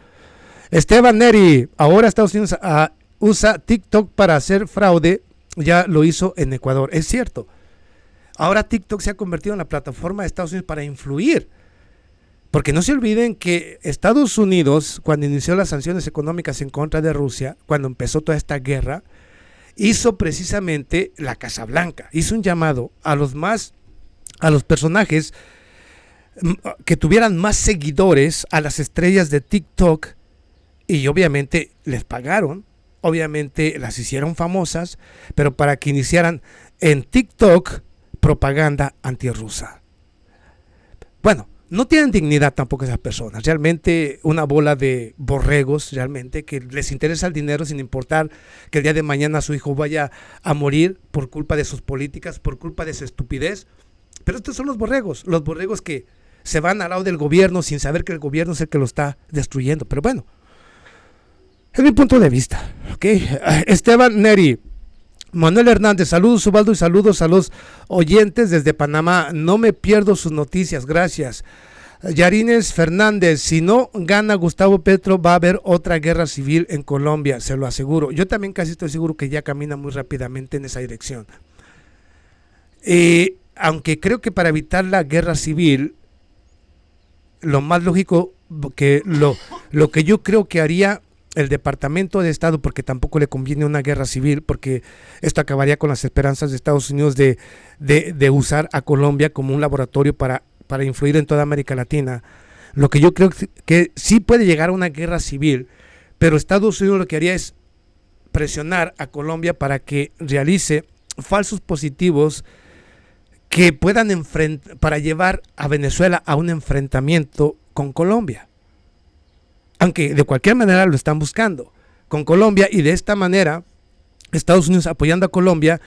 Speaker 1: Esteban Neri, ahora Estados Unidos usa TikTok para hacer fraude ya lo hizo en Ecuador, es cierto. Ahora TikTok se ha convertido en la plataforma de Estados Unidos para influir. Porque no se olviden que Estados Unidos, cuando inició las sanciones económicas en contra de Rusia, cuando empezó toda esta guerra, hizo precisamente la Casa Blanca, hizo un llamado a los personajes que tuvieran más seguidores, a las estrellas de TikTok, y obviamente les pagaron, obviamente las hicieron famosas, pero para que iniciaran en TikTok propaganda antirrusa. Bueno, no tienen dignidad tampoco esas personas, realmente una bola de borregos, realmente, que les interesa el dinero sin importar que el día de mañana su hijo vaya a morir por culpa de sus políticas, por culpa de su estupidez. Pero estos son los borregos que se van al lado del gobierno sin saber que el gobierno es el que lo está destruyendo. Pero bueno, es mi punto de vista, ¿ok? Esteban Neri, Manuel Hernández, saludos Ubaldo y saludos a los oyentes desde Panamá, no me pierdo sus noticias, gracias. Yarines Fernández, si no gana Gustavo Petro va a haber otra guerra civil en Colombia, se lo aseguro. Yo también casi estoy seguro que ya camina muy rápidamente en esa dirección. Aunque creo que para evitar la guerra civil, lo más lógico, que lo que yo creo que haría el Departamento de Estado, porque tampoco le conviene una guerra civil, porque esto acabaría con las esperanzas de Estados Unidos de usar a Colombia como un laboratorio para influir en toda América Latina. Lo que yo creo que sí puede llegar a una guerra civil, pero Estados Unidos lo que haría es presionar a Colombia para que realice falsos positivos que puedan para llevar a Venezuela a un enfrentamiento con Colombia. Aunque de cualquier manera lo están buscando con Colombia, y de esta manera Estados Unidos apoyando a Colombia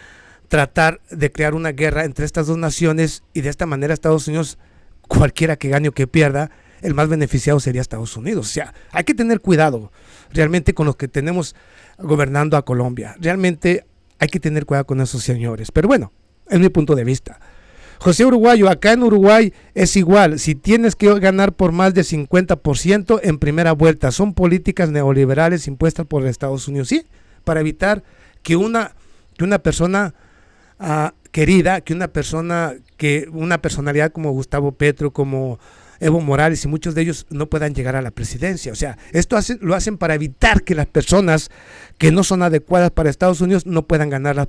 Speaker 1: tratar de crear una guerra entre estas dos naciones, y de esta manera Estados Unidos, cualquiera que gane o que pierda, el más beneficiado sería Estados Unidos. O sea, hay que tener cuidado realmente con los que tenemos gobernando a Colombia, realmente hay que tener cuidado con esos señores, pero bueno, es mi punto de vista. José Uruguayo, acá en Uruguay es igual, si tienes que ganar por más de 50% en primera vuelta, son políticas neoliberales impuestas por Estados Unidos, sí, para evitar que una persona querida, una personalidad como Gustavo Petro, como Evo Morales y muchos de ellos no puedan llegar a la presidencia. O sea, esto lo hacen para evitar que las personas que no son adecuadas para Estados Unidos no puedan ganar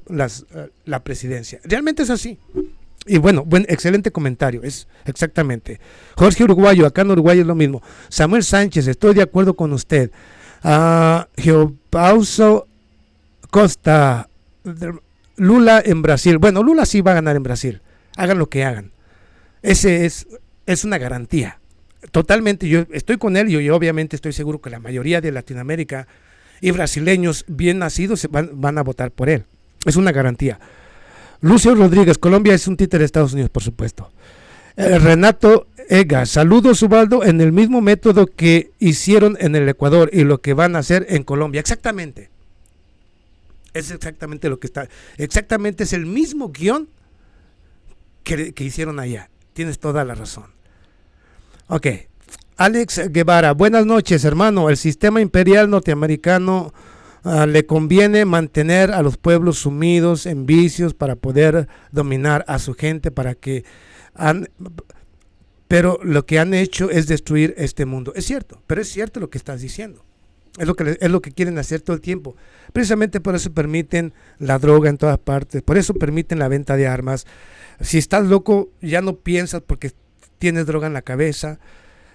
Speaker 1: la presidencia. Realmente es así. Y bueno, excelente comentario, es exactamente. Jorge Uruguayo, acá en Uruguay es lo mismo. Samuel Sánchez, estoy de acuerdo con usted. Geopauso Costa, Lula en Brasil. Bueno, Lula sí va a ganar en Brasil, hagan lo que hagan. Ese es una garantía. Totalmente, yo estoy con él, y yo obviamente estoy seguro que la mayoría de Latinoamérica y brasileños bien nacidos van a votar por él. Es una garantía. Lucio Rodríguez, Colombia es un títere de Estados Unidos, por supuesto. Renato Ega, saludos Ubaldo, en el mismo método que hicieron en el Ecuador y lo que van a hacer en Colombia. Exactamente. Es exactamente lo que está. Exactamente es el mismo guión que hicieron allá. Tienes toda la razón. Ok. Alex Guevara, buenas noches, hermano. El sistema imperial norteamericano le conviene mantener a los pueblos sumidos en vicios para poder dominar a su gente, pero lo que han hecho es destruir este mundo. Es cierto, pero es cierto lo que estás diciendo. Es lo que quieren hacer todo el tiempo. Precisamente por eso permiten la droga en todas partes, por eso permiten la venta de armas. Si estás loco, ya no piensas porque tienes droga en la cabeza,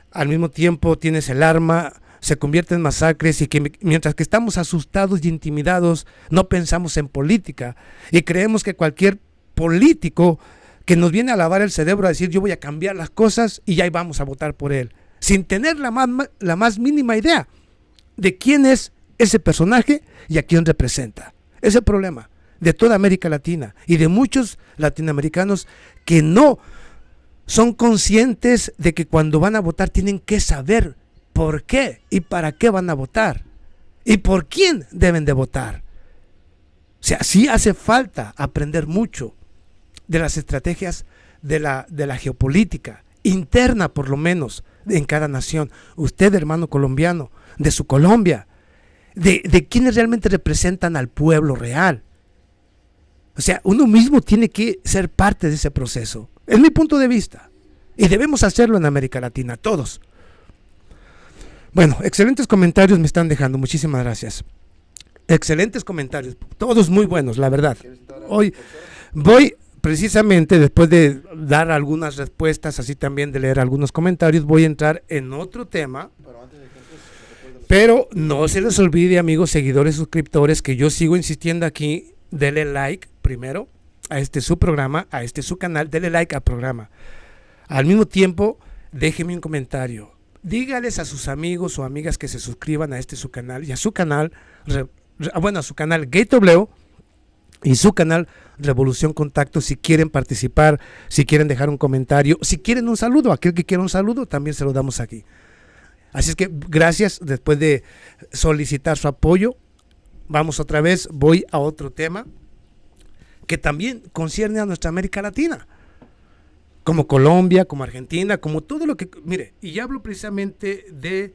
Speaker 1: al mismo tiempo tienes el arma, se convierte en masacres, y que mientras que estamos asustados y intimidados, no pensamos en política y creemos que cualquier político que nos viene a lavar el cerebro a decir yo voy a cambiar las cosas y ya vamos a votar por él, sin tener la más mínima idea de quién es ese personaje y a quién representa. Ese es el problema de toda América Latina y de muchos latinoamericanos que no son conscientes de que cuando van a votar tienen que saber por qué y para qué van a votar y por quién deben de votar. O sea, sí hace falta aprender mucho de las estrategias de la geopolítica interna, por lo menos, en cada nación. Usted, hermano colombiano, de su Colombia, de quienes realmente representan al pueblo real. O sea, uno mismo tiene que ser parte de ese proceso. Es mi punto de vista. Y debemos hacerlo en América Latina, todos. Bueno, excelentes comentarios me están dejando. Muchísimas gracias. Excelentes comentarios. Todos muy buenos, la verdad. Hoy voy precisamente, después de dar algunas respuestas, así también de leer algunos comentarios, voy a entrar en otro tema. Pero no se les olvide, amigos, seguidores, suscriptores, que yo sigo insistiendo aquí. Denle like primero a este su programa, a este su canal. Denle like al programa. Al mismo tiempo, déjenme un comentario. Dígales a sus amigos o amigas que se suscriban a este su canal y a su canal, a su canal GateWO y su canal Revolución Contacto, si quieren participar, si quieren dejar un comentario, si quieren un saludo. Aquel que quiera un saludo también se lo damos aquí. Así es que gracias. Después de solicitar su apoyo, vamos otra vez, voy a otro tema que también concierne a nuestra América Latina, como Colombia, como Argentina, como todo lo que... Mire, y hablo precisamente de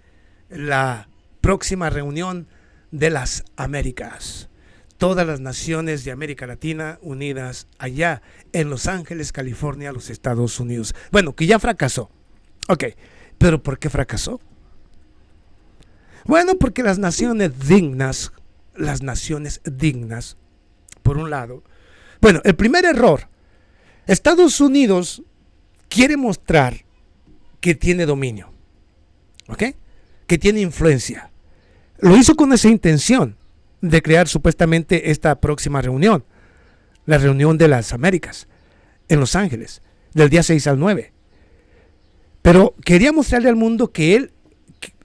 Speaker 1: la próxima reunión de las Américas. Todas las naciones de América Latina unidas allá en Los Ángeles, California, los Estados Unidos. Bueno, que ya fracasó. Ok, pero ¿por qué fracasó? Bueno, porque las naciones dignas, por un lado. Bueno, el primer error, Estados Unidos quiere mostrar que tiene dominio, ¿ok? Que tiene influencia. Lo hizo con esa intención de crear supuestamente esta próxima reunión, la reunión de las Américas, en Los Ángeles, del día 6 al 9. Pero quería mostrarle al mundo que él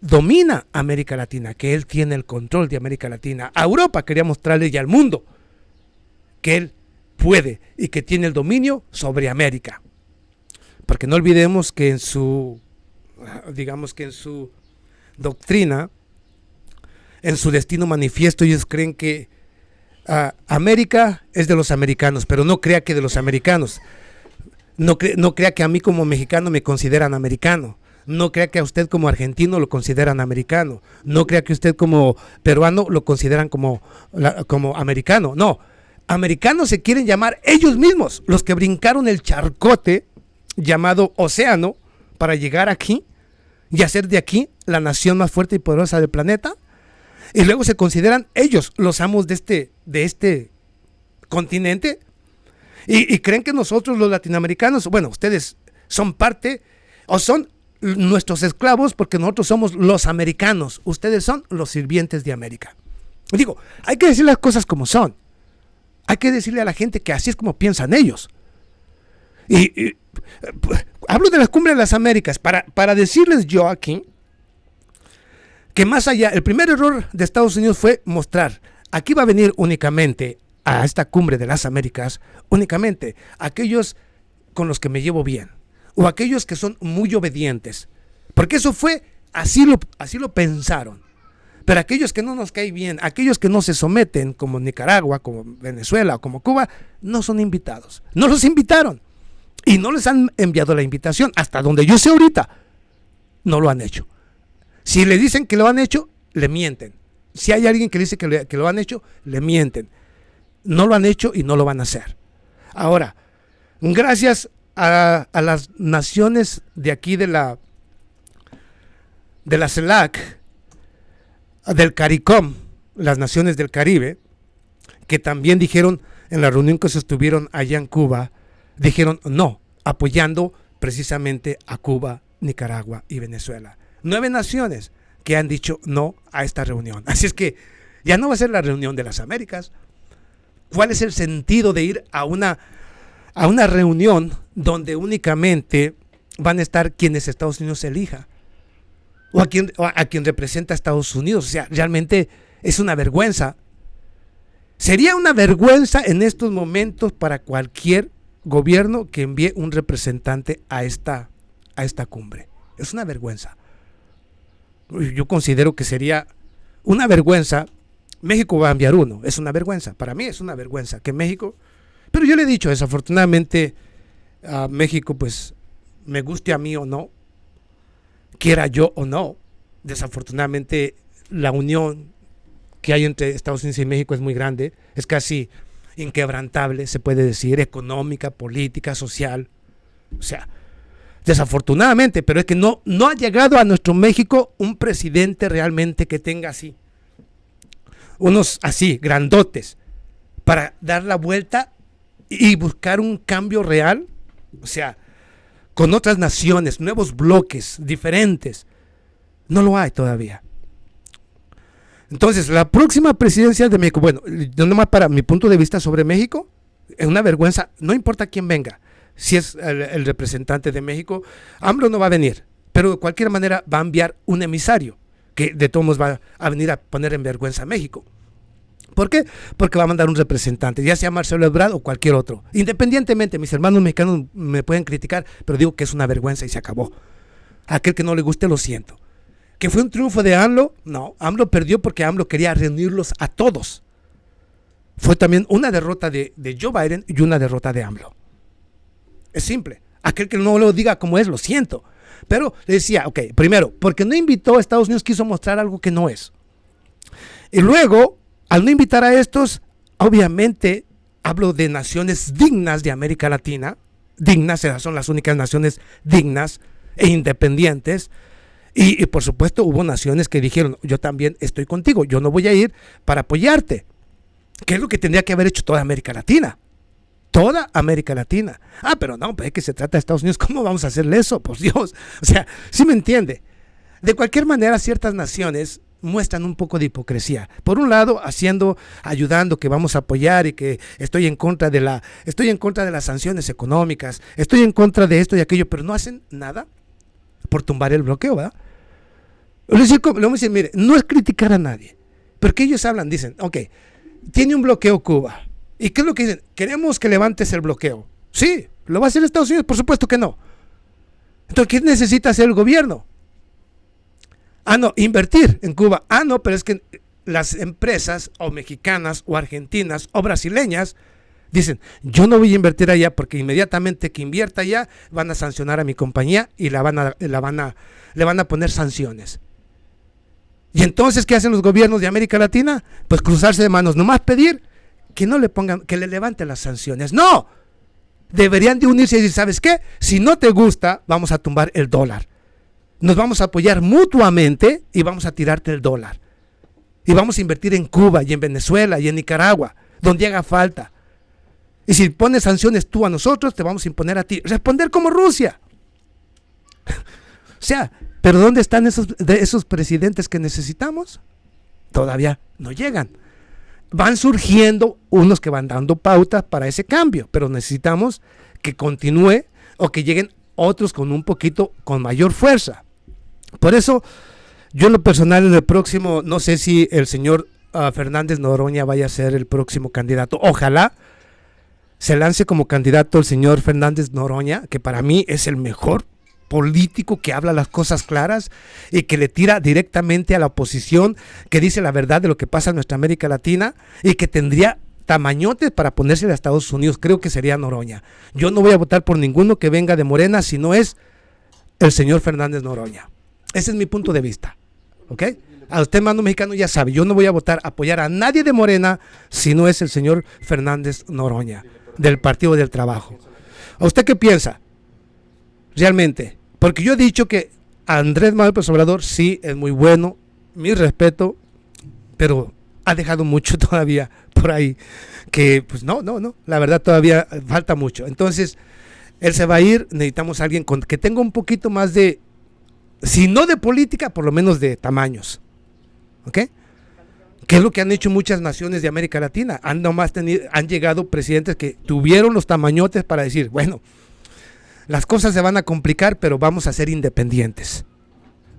Speaker 1: domina América Latina, que él tiene el control de América Latina. A Europa quería mostrarle y al mundo que él puede y que tiene el dominio sobre América. Porque no olvidemos que en su, doctrina, en su destino manifiesto, ellos creen que América es de los americanos, pero no crea que de los americanos. No crea que a mí como mexicano me consideran americano. No crea que a usted como argentino lo consideran americano. No crea que usted como peruano lo consideran como americano. No, americanos se quieren llamar ellos mismos, los que brincaron el charcote llamado océano para llegar aquí y hacer de aquí la nación más fuerte y poderosa del planeta. Y luego se consideran ellos los amos de este continente. Y creen que nosotros los latinoamericanos, bueno, ustedes son parte o son nuestros esclavos porque nosotros somos los americanos. Ustedes son los sirvientes de América. Digo, hay que decir las cosas como son. Hay que decirle a la gente que así es como piensan ellos. Y hablo de la cumbre de las Américas para decirles yo aquí que más allá, el primer error de Estados Unidos fue mostrar, aquí va a venir únicamente a esta cumbre de las Américas, únicamente aquellos con los que me llevo bien, o aquellos que son muy obedientes, porque eso fue, así lo pensaron. Pero aquellos que no nos caen bien, aquellos que no se someten, como Nicaragua, como Venezuela o como Cuba, no son invitados. No los invitaron. Y no les han enviado la invitación. Hasta donde yo sé ahorita, no lo han hecho. Si le dicen que lo han hecho, le mienten. Si hay alguien que dice que lo han hecho, le mienten. No lo han hecho y no lo van a hacer. Ahora, gracias a las naciones de aquí de la CELAC, del CARICOM, las naciones del Caribe, que también dijeron en la reunión que sostuvieron allá en Cuba, dijeron no, apoyando precisamente a Cuba, Nicaragua y Venezuela. 9 naciones que han dicho no a esta reunión. Así es que ya no va a ser la reunión de las Américas. ¿Cuál es el sentido de ir a una reunión donde únicamente van a estar quienes Estados Unidos elija? O a quien representa a Estados Unidos. O sea, realmente es una vergüenza. Sería una vergüenza en estos momentos para cualquier gobierno que envíe un representante a esta cumbre. Es una vergüenza. Yo considero que sería una vergüenza. México va a enviar uno. Es una vergüenza. Para mí es una vergüenza que México... Pero yo le he dicho, desafortunadamente, a México, pues, me guste a mí o no, quiera yo o no, desafortunadamente la unión que hay entre Estados Unidos y México es muy grande, es casi inquebrantable, se puede decir, económica, política, social. O sea, desafortunadamente, pero es que no ha llegado a nuestro México un presidente realmente que tenga así, unos así, grandotes, para dar la vuelta y buscar un cambio real, o sea, con otras naciones, nuevos bloques diferentes. No lo hay todavía. Entonces, la próxima presidencia de México, bueno, no nomás para mi punto de vista sobre México, es una vergüenza, no importa quién venga. Si es el representante de México, AMLO no va a venir, pero de cualquier manera va a enviar un emisario, que de todos modos va a venir a poner en vergüenza a México. ¿Por qué? Porque va a mandar un representante, ya sea Marcelo Ebrard o cualquier otro. Independientemente, mis hermanos mexicanos me pueden criticar, pero digo que es una vergüenza y se acabó. A aquel que no le guste, lo siento. ¿Que fue un triunfo de AMLO? No, AMLO perdió porque AMLO quería reunirlos a todos. Fue también una derrota de Joe Biden y una derrota de AMLO. Es simple. Aquel que no lo diga como es, lo siento. Pero le decía, ok, primero, porque no invitó a Estados Unidos, quiso mostrar algo que no es. Y luego, al no invitar a estos, obviamente, hablo de naciones dignas de América Latina, dignas, esas son las únicas naciones dignas e independientes. Y por supuesto hubo naciones que dijeron, yo también estoy contigo, yo no voy a ir para apoyarte. ¿Qué es lo que tendría que haber hecho toda América Latina? Toda América Latina. Ah, pero no, pues es que se trata de Estados Unidos, ¿cómo vamos a hacerle eso? Por Dios. O sea, ¿sí me entiende? De cualquier manera, ciertas naciones muestran un poco de hipocresía. Por un lado, ayudando, que vamos a apoyar y que estoy en contra de las sanciones económicas, estoy en contra de esto y aquello, pero no hacen nada por tumbar el bloqueo, ¿verdad? Le vamos a decir, mire, no es criticar a nadie, pero que ellos hablan, dicen, ok, tiene un bloqueo Cuba. ¿Y qué es lo que dicen? Queremos que levantes el bloqueo. Sí, ¿lo va a hacer Estados Unidos? Por supuesto que no. Entonces, ¿qué necesita hacer el gobierno? Ah, no, invertir en Cuba. Ah, no, pero es que las empresas o mexicanas o argentinas o brasileñas dicen, yo no voy a invertir allá porque inmediatamente que invierta allá van a sancionar a mi compañía y le van a poner sanciones. Y entonces, ¿qué hacen los gobiernos de América Latina? Pues cruzarse de manos, nomás pedir que no le pongan, que le levanten las sanciones. ¡No! Deberían de unirse y decir, ¿sabes qué? Si no te gusta, vamos a tumbar el dólar. Nos vamos a apoyar mutuamente y vamos a tirarte el dólar. Y vamos a invertir en Cuba y en Venezuela y en Nicaragua, donde haga falta. Y si pones sanciones tú a nosotros, te vamos a imponer a ti. Responder como Rusia. O sea, ¿pero dónde están esos presidentes que necesitamos? Todavía no llegan. Van surgiendo unos que van dando pautas para ese cambio, pero necesitamos que continúe o que lleguen otros con mayor fuerza. Por eso, yo en lo personal, en el próximo, no sé si el señor Fernández Noroña vaya a ser el próximo candidato. Ojalá se lance como candidato el señor Fernández Noroña, que para mí es el mejor político que habla las cosas claras y que le tira directamente a la oposición, que dice la verdad de lo que pasa en nuestra América Latina y que tendría tamañotes para ponerse a Estados Unidos. Creo que sería Noroña. Yo no voy a votar por ninguno que venga de Morena si no es el señor Fernández Noroña. Ese es mi punto de vista. ¿Ok? A usted, mando mexicano, ya sabe, yo no voy a apoyar a nadie de Morena si no es el señor Fernández Noroña, del Partido del Trabajo. ¿A usted qué piensa? Realmente, porque yo he dicho que Andrés Manuel López Obrador sí es muy bueno, mi respeto, pero ha dejado mucho todavía por ahí, que pues no, la verdad todavía falta mucho. Entonces, él se va a ir, necesitamos a alguien que tenga un poquito más de, si no de política, por lo menos de tamaños, ¿ok? Que es lo que han hecho muchas naciones de América Latina, han llegado presidentes que tuvieron los tamañotes para decir, bueno, las cosas se van a complicar, pero vamos a ser independientes.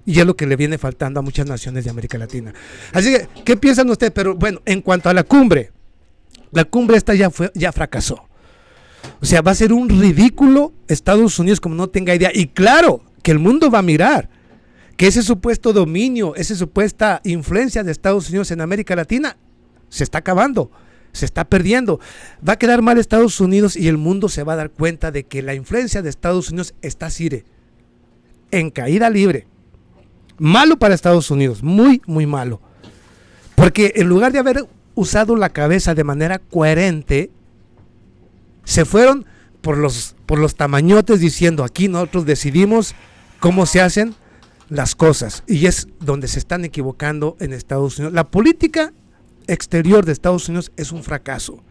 Speaker 1: Y es lo que le viene faltando a muchas naciones de América Latina. Así que, ¿qué piensan ustedes? Pero bueno, en cuanto a la cumbre esta ya fracasó. O sea, va a ser un ridículo Estados Unidos como no tenga idea. Y claro, que el mundo va a mirar que ese supuesto dominio, esa supuesta influencia de Estados Unidos en América Latina se está acabando. Se está perdiendo. Va a quedar mal Estados Unidos y el mundo se va a dar cuenta de que la influencia de Estados Unidos está en caída libre. Malo para Estados Unidos, muy, muy malo. Porque en lugar de haber usado la cabeza de manera coherente, se fueron por los tamañotes diciendo aquí nosotros decidimos cómo se hacen las cosas, y es donde se están equivocando en Estados Unidos. La política exterior de Estados Unidos es un fracaso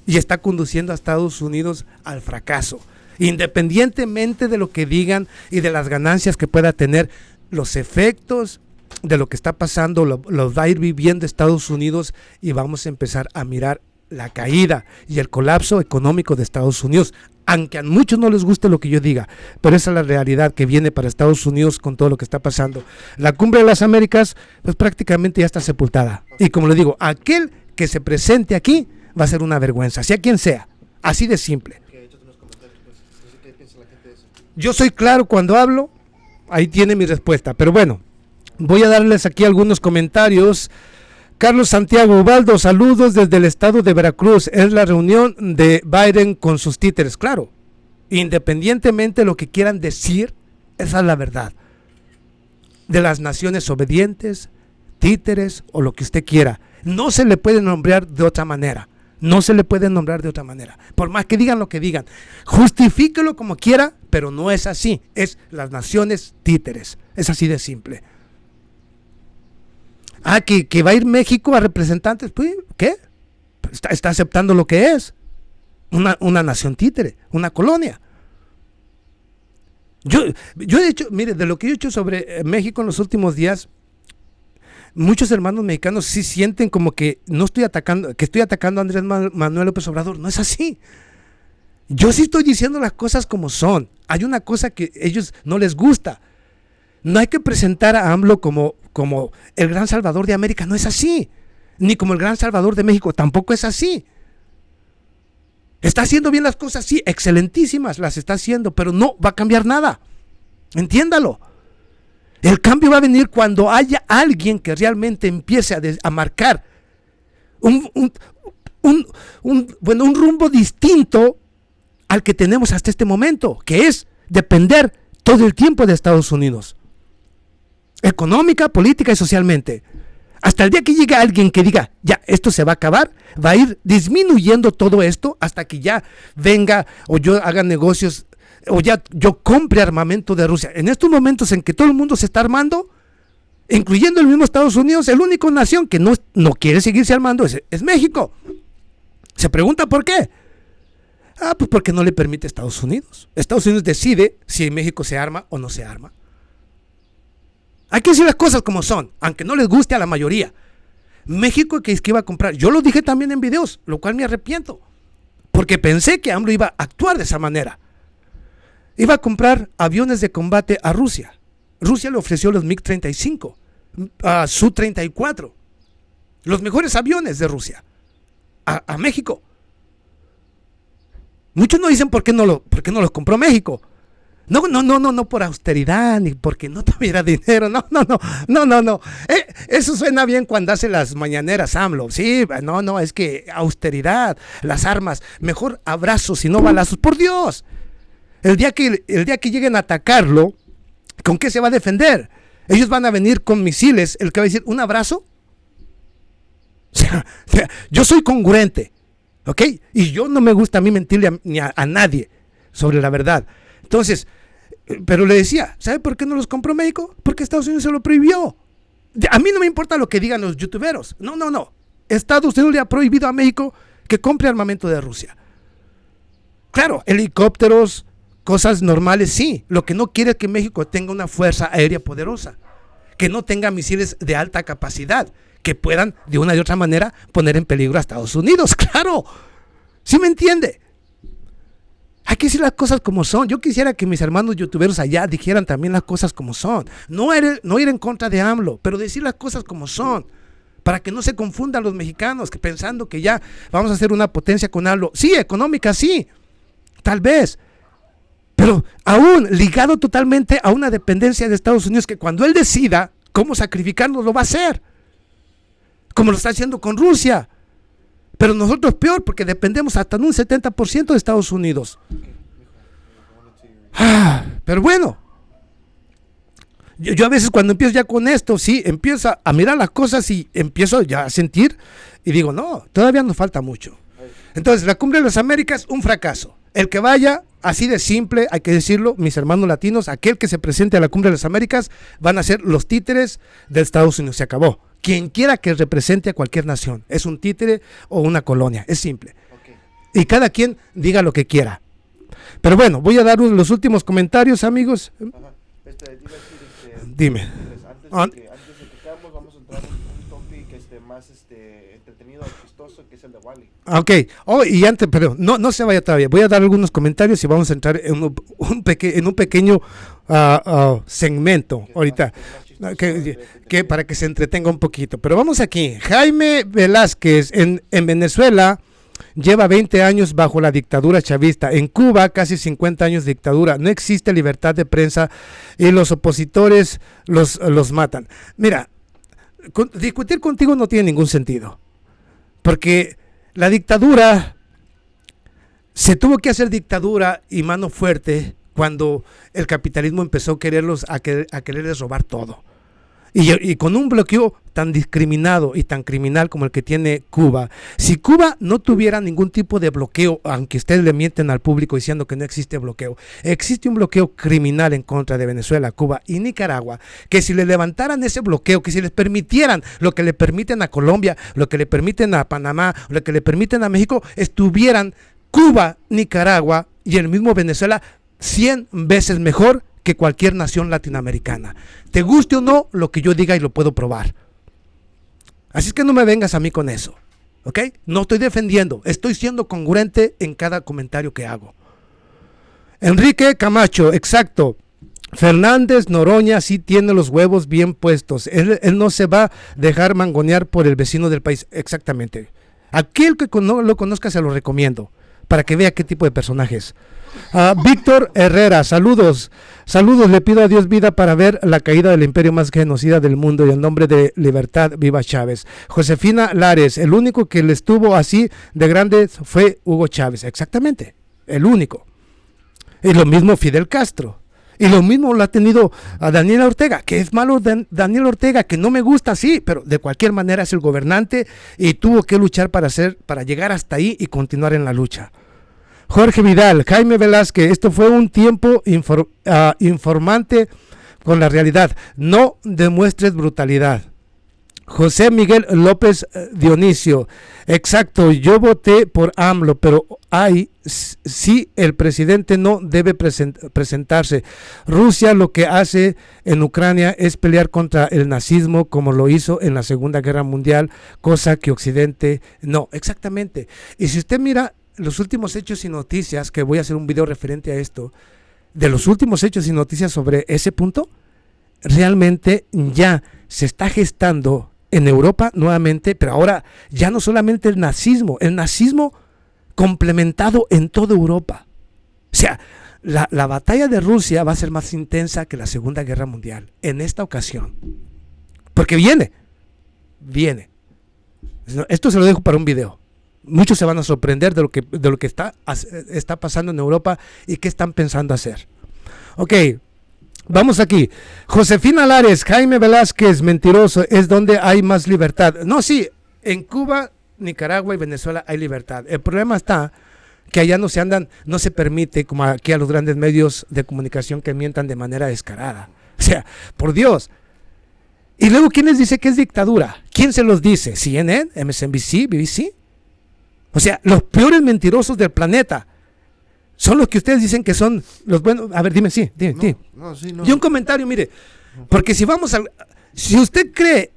Speaker 1: y está conduciendo a Estados Unidos al fracaso, independientemente de lo que digan y de las ganancias que pueda tener. Los efectos de lo que está pasando los va a ir viviendo Estados Unidos, y vamos a empezar a mirar la caída y el colapso económico de Estados Unidos, aunque a muchos no les guste lo que yo diga, pero esa es la realidad que viene para Estados Unidos con todo lo que está pasando. La Cumbre de las Américas pues prácticamente ya está sepultada, y como le digo, aquel que se presente aquí va a ser una vergüenza, sea quien sea, así de simple. Yo soy claro cuando hablo, ahí tiene mi respuesta, pero bueno, voy a darles aquí algunos comentarios. Carlos Santiago Ubaldo, saludos desde el estado de Veracruz. Es la reunión de Biden con sus títeres. Claro, independientemente de lo que quieran decir, esa es la verdad. De las naciones obedientes, títeres o lo que usted quiera. No se le puede nombrar de otra manera. No se le puede nombrar de otra manera. Por más que digan lo que digan, justifíquelo como quiera, pero no es así. Es las naciones títeres. Es así de simple. Que va a ir México a representantes, pues, ¿qué? Está aceptando lo que es una nación títere, una colonia. Yo he hecho, mire, de lo que yo he hecho sobre México en los últimos días, muchos hermanos mexicanos sí sienten como que no estoy atacando, que estoy atacando a Andrés Manuel López Obrador. No es así. Yo sí estoy diciendo las cosas como son. Hay una cosa que a ellos no les gusta. No hay que presentar a AMLO como el gran salvador de América, no es así. Ni como el gran salvador de México, tampoco es así. Está haciendo bien las cosas, sí, excelentísimas las está haciendo, pero no va a cambiar nada. Entiéndalo. El cambio va a venir cuando haya alguien que realmente empiece a marcar un rumbo distinto al que tenemos hasta este momento, que es depender todo el tiempo de Estados Unidos. Económica, política y socialmente. Hasta el día que llegue alguien que diga, ya, esto se va a acabar, va a ir disminuyendo todo esto hasta que ya venga o yo haga negocios o ya yo compre armamento de Rusia. En estos momentos en que todo el mundo se está armando, incluyendo el mismo Estados Unidos, el único nación que no quiere seguirse armando es México. Se pregunta por qué. Pues porque no le permite a Estados Unidos. Estados Unidos decide si México se arma o no se arma. Hay que decir las cosas como son, aunque no les guste a la mayoría. México que iba a comprar, yo lo dije también en videos, lo cual me arrepiento, porque pensé que AMLO iba a actuar de esa manera. Iba a comprar aviones de combate a Rusia. Rusia le ofreció los MiG-35, Su-34, los mejores aviones de Rusia, a México. Muchos no dicen por qué no los compró México. No por austeridad, ni porque no tuviera dinero, no. Eso suena bien cuando hace las mañaneras AMLO, sí, es que austeridad, las armas, mejor abrazos y no balazos, por Dios. El día que lleguen a atacarlo, ¿con qué se va a defender? Ellos van a venir con misiles, el que va a decir, ¿un abrazo? O sea, yo soy congruente, ¿ok? Y yo no me gusta a mí mentirle ni a nadie sobre la verdad. Entonces, pero le decía, ¿sabe por qué no los compró México? Porque Estados Unidos se lo prohibió. A mí no me importa lo que digan los youtuberos. No. Estados Unidos le ha prohibido a México que compre armamento de Rusia. Claro, helicópteros, cosas normales, sí. Lo que no quiere es que México tenga una fuerza aérea poderosa, que no tenga misiles de alta capacidad, que puedan de una y otra manera poner en peligro a Estados Unidos. Claro, ¿sí me entiende? Hay que decir las cosas como son. Yo quisiera que mis hermanos youtuberos allá dijeran también las cosas como son. No ir en contra de AMLO, pero decir las cosas como son, para que no se confundan los mexicanos que pensando que ya vamos a hacer una potencia con AMLO. Sí, económica, sí, tal vez, pero aún ligado totalmente a una dependencia de Estados Unidos, que cuando él decida cómo sacrificarnos lo va a hacer, como lo está haciendo con Rusia. Pero nosotros peor, porque dependemos hasta en un 70% de Estados Unidos. Pero bueno, Yo a veces cuando empiezo ya con esto, sí, empiezo a mirar las cosas y empiezo ya a sentir y digo, no, todavía nos falta mucho. Entonces, la Cumbre de las Américas, un fracaso. El que vaya, así de simple, hay que decirlo, mis hermanos latinos, aquel que se presente a la Cumbre de las Américas van a ser los títeres de Estados Unidos. Se acabó. Quien quiera que represente a cualquier nación, es un títere o una colonia, es simple. Y cada quien diga lo que quiera. Pero bueno, voy a dar los últimos comentarios, amigos. Dime.
Speaker 2: Antes de que acabemos, vamos a entrar en un topic más entretenido y chistoso, que es el de Wally.
Speaker 1: Ok, y antes, pero no se vaya todavía. Voy a dar algunos comentarios y vamos a entrar en un pequeño segmento ahorita. Que para que se entretenga un poquito. Pero vamos aquí. Jaime Velázquez, en Venezuela lleva 20 años bajo la dictadura chavista. En Cuba, casi 50 años de dictadura. No existe libertad de prensa y los opositores los matan. Mira, discutir contigo no tiene ningún sentido. Porque la dictadura, se tuvo que hacer dictadura y mano fuerte cuando el capitalismo empezó a quererles robar todo. Y con un bloqueo tan discriminado y tan criminal como el que tiene Cuba, si Cuba no tuviera ningún tipo de bloqueo, aunque ustedes le mienten al público diciendo que no existe bloqueo, existe un bloqueo criminal en contra de Venezuela, Cuba y Nicaragua, que si le levantaran ese bloqueo, que si les permitieran lo que le permiten a Colombia, lo que le permiten a Panamá, lo que le permiten a México, estuvieran Cuba, Nicaragua y el mismo Venezuela 100 veces mejor que cualquier nación latinoamericana. Te guste o no lo que yo diga y lo puedo probar. Así es que no me vengas a mí con eso, ¿ok? No estoy defendiendo, estoy siendo congruente en cada comentario que hago. Enrique Camacho, exacto. Fernández Noroña sí tiene los huevos bien puestos. Él no se va a dejar mangonear por el vecino del país. Exactamente. Aquel que no lo conozca se lo recomiendo para que vea qué tipo de personaje es. Víctor Herrera, saludos, le pido a Dios vida para ver la caída del imperio más genocida del mundo y en nombre de libertad, viva Chávez. Josefina Lares, el único que le estuvo así de grande fue Hugo Chávez, exactamente, el único. Y lo mismo Fidel Castro, y lo mismo lo ha tenido a Daniel Ortega, que es malo Daniel Ortega, que no me gusta, sí, pero de cualquier manera es el gobernante y tuvo que luchar para llegar hasta ahí y continuar en la lucha. Jorge Vidal, Jaime Velázquez, esto fue un tiempo informante con la realidad. No demuestres brutalidad. José Miguel López Dionisio, exacto, yo voté por AMLO, pero sí, el presidente no debe presentarse. Rusia lo que hace en Ucrania es pelear contra el nazismo como lo hizo en la Segunda Guerra Mundial, cosa que Occidente no, exactamente. Y si usted mira los últimos hechos y noticias, que voy a hacer un video referente a esto, de los últimos hechos y noticias sobre ese punto, realmente ya se está gestando en Europa nuevamente, pero ahora ya no solamente el nazismo complementado en toda Europa. O sea, la batalla de Rusia va a ser más intensa que la Segunda Guerra Mundial en esta ocasión, porque viene. Esto se lo dejo para un video. Muchos se van a sorprender de lo que está pasando en Europa y qué están pensando hacer. Ok, vamos aquí. Josefina Lares, Jaime Velázquez, mentiroso, es donde hay más libertad. No, sí, en Cuba, Nicaragua y Venezuela hay libertad. El problema está que allá no se permite, como aquí a los grandes medios de comunicación, que mientan de manera descarada. O sea, por Dios. Y luego, ¿quién les dice que es dictadura? ¿Quién se los dice? ¿CNN? ¿MSNBC? ¿BBC? O sea, los peores mentirosos del planeta son los que ustedes dicen que son los buenos. A ver, dime, sí, dime.
Speaker 2: No, sí, no.
Speaker 1: Y un comentario, mire, porque si usted cree,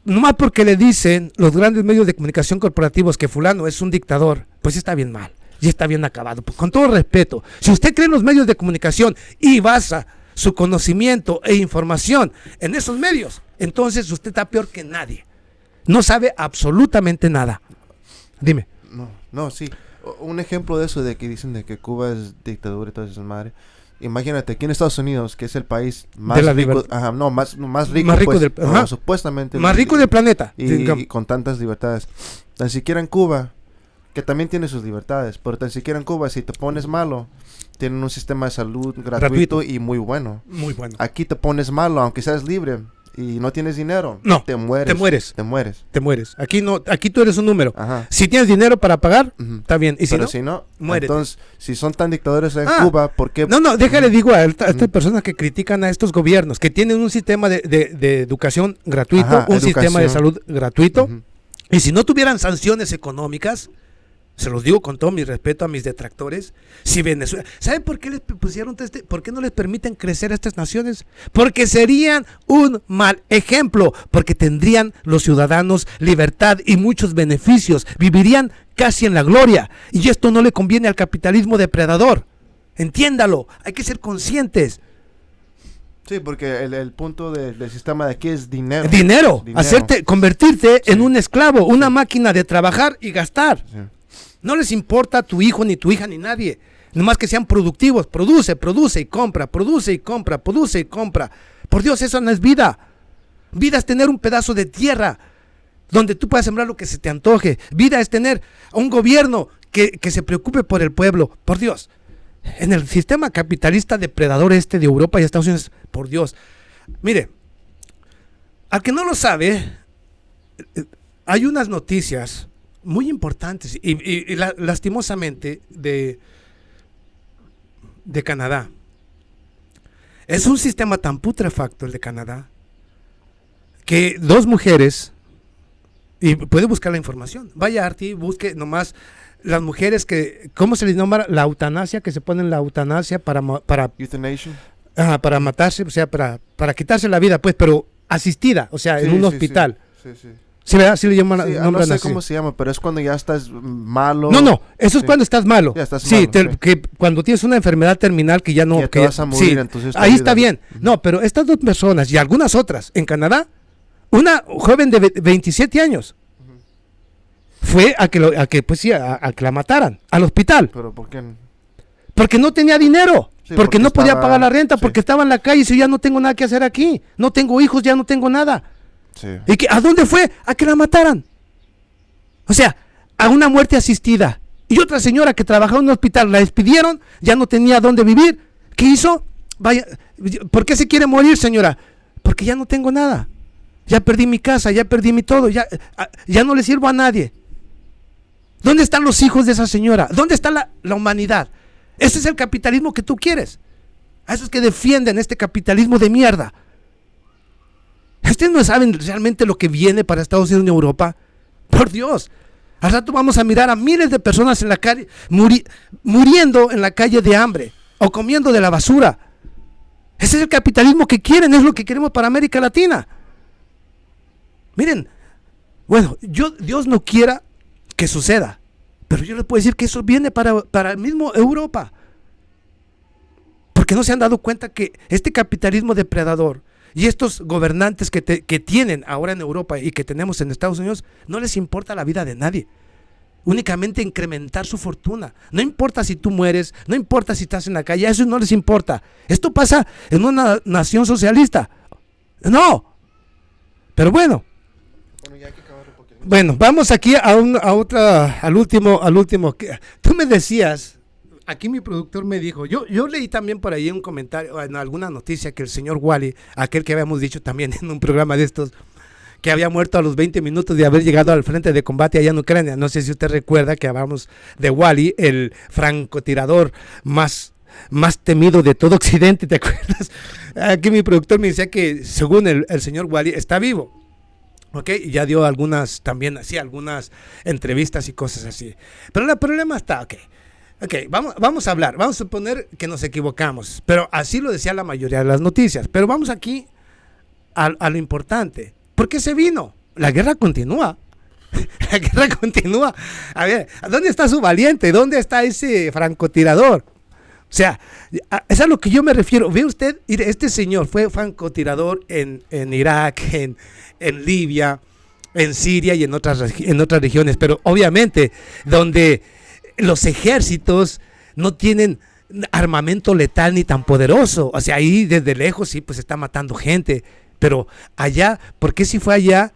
Speaker 1: nomás porque le dicen los grandes medios de comunicación corporativos que fulano es un dictador, pues está bien mal, y está bien acabado. Con todo respeto, si usted cree en los medios de comunicación y basa su conocimiento e información en esos medios, entonces usted está peor que nadie. No sabe absolutamente nada. Dime.
Speaker 2: No, sí. Un ejemplo de eso, de que dicen de que Cuba es dictadura y todas esas madres. Imagínate, aquí en Estados Unidos, que es el país más rico, más rico supuestamente
Speaker 1: más rico del planeta,
Speaker 2: y con tantas libertades. Ni siquiera en Cuba que también tiene sus libertades, pero tan siquiera en Cuba, si te pones malo, tienen un sistema de salud gratuito y muy bueno.
Speaker 1: Muy bueno.
Speaker 2: Aquí te pones malo, aunque seas libre y no tienes dinero,
Speaker 1: no,
Speaker 2: te mueres.
Speaker 1: Te mueres. Aquí no, aquí tú eres un número. Ajá. Si tienes dinero para pagar, está bien. Y
Speaker 2: pero si no, muérete. Entonces, si son tan dictadores en Cuba, ¿por qué?
Speaker 1: No, déjale, digo a estas personas que critican a estos gobiernos, que tienen un sistema de educación gratuito, sistema de salud gratuito, y si no tuvieran sanciones económicas, se los digo con todo mi respeto a mis detractores, si Venezuela, ¿sabe por qué les pusieron por qué no les permiten crecer a estas naciones? Porque serían un mal ejemplo, porque tendrían los ciudadanos libertad y muchos beneficios, vivirían casi en la gloria, y esto no le conviene al capitalismo depredador. Entiéndalo, hay que ser conscientes.
Speaker 2: Sí, porque el punto del sistema de aquí es dinero.
Speaker 1: Dinero. Convertirte en un esclavo, una máquina de trabajar y gastar. Sí. No les importa tu hijo, ni tu hija, ni nadie. Nomás que sean productivos. Produce y compra, produce y compra, produce y compra. Por Dios, eso no es vida. Vida es tener un pedazo de tierra donde tú puedas sembrar lo que se te antoje. Vida es tener un gobierno que se preocupe por el pueblo. Por Dios. En el sistema capitalista depredador de Europa y Estados Unidos, por Dios. Mire, al que no lo sabe, hay unas noticias muy importantes y lastimosamente de Canadá. Es un sistema tan putrefacto el de Canadá que dos mujeres, y puede buscar la información, vaya Arti, busque nomás las mujeres que, ¿cómo se les nombra? La eutanasia, que se ponen la eutanasia para
Speaker 2: Euthanasia.
Speaker 1: Para matarse, o sea, para quitarse la vida, pues, pero asistida, o sea, en un hospital.
Speaker 2: Sí.
Speaker 1: Sí, ¿verdad? Sí le llaman,
Speaker 2: no sé cómo se llama, pero es cuando ya estás malo.
Speaker 1: No, eso es cuando estás malo.
Speaker 2: Ya estás malo.
Speaker 1: Que cuando tienes una enfermedad terminal que ya no...
Speaker 2: Que te vas a morir, entonces
Speaker 1: ahí está bien. No, pero estas dos personas y algunas otras en Canadá, una joven de 27 años, fue a que la mataran al hospital.
Speaker 2: ¿Pero por qué?
Speaker 1: Porque no tenía dinero, porque no podía pagar la renta, porque estaba en la calle y dice, ya no tengo nada que hacer aquí, no tengo hijos, ya no tengo nada. Sí. ¿Y a dónde fue? A que la mataran. O sea, a una muerte asistida. Y otra señora que trabajaba en un hospital, la despidieron, ya no tenía dónde vivir. ¿Qué hizo? Vaya, ¿por qué se quiere morir, señora? Porque ya no tengo nada. Ya perdí mi casa, ya perdí mi todo, ya no le sirvo a nadie. ¿Dónde están los hijos de esa señora? ¿Dónde está la humanidad? Ese es el capitalismo que tú quieres. A esos que defienden este capitalismo de mierda. Ustedes no saben realmente lo que viene para Estados Unidos y Europa. Por Dios. Al rato vamos a mirar a miles de personas en la calle, muriendo en la calle de hambre o comiendo de la basura. Ese es el capitalismo que quieren, es lo que queremos para América Latina. Miren, bueno, Dios no quiera que suceda, pero yo les puedo decir que eso viene para el mismo Europa. Porque no se han dado cuenta que este capitalismo depredador y estos gobernantes que tienen ahora en Europa y que tenemos en Estados Unidos, no les importa la vida de nadie. Únicamente incrementar su fortuna. No importa si tú mueres, no importa si estás en la calle, eso no les importa. Esto pasa en una nación socialista. No. Pero bueno. Bueno, vamos aquí al último. Tú me decías, aquí mi productor me dijo, yo leí también por ahí un comentario, en alguna noticia, que el señor Wally, aquel que habíamos dicho también en un programa de estos, que había muerto a los 20 minutos de haber llegado al frente de combate allá en Ucrania. No sé si usted recuerda que hablamos de Wally, el francotirador más temido de todo Occidente, ¿te acuerdas? Aquí mi productor me decía que según el señor Wally está vivo. Ok, y ya dio algunas entrevistas y cosas así. Pero el problema está, ok, vamos a hablar, vamos a suponer que nos equivocamos, pero así lo decía la mayoría de las noticias. Pero vamos aquí a lo importante. ¿Por qué se vino? La guerra continúa. La guerra continúa. A ver, ¿dónde está su valiente? ¿Dónde está ese francotirador? O sea, es a lo que yo me refiero. Ve usted, este señor fue francotirador en Irak, en Libia, en Siria y en otras regiones, pero obviamente donde los ejércitos no tienen armamento letal ni tan poderoso. O sea, ahí desde lejos sí, pues está matando gente, pero allá, ¿por qué si fue allá?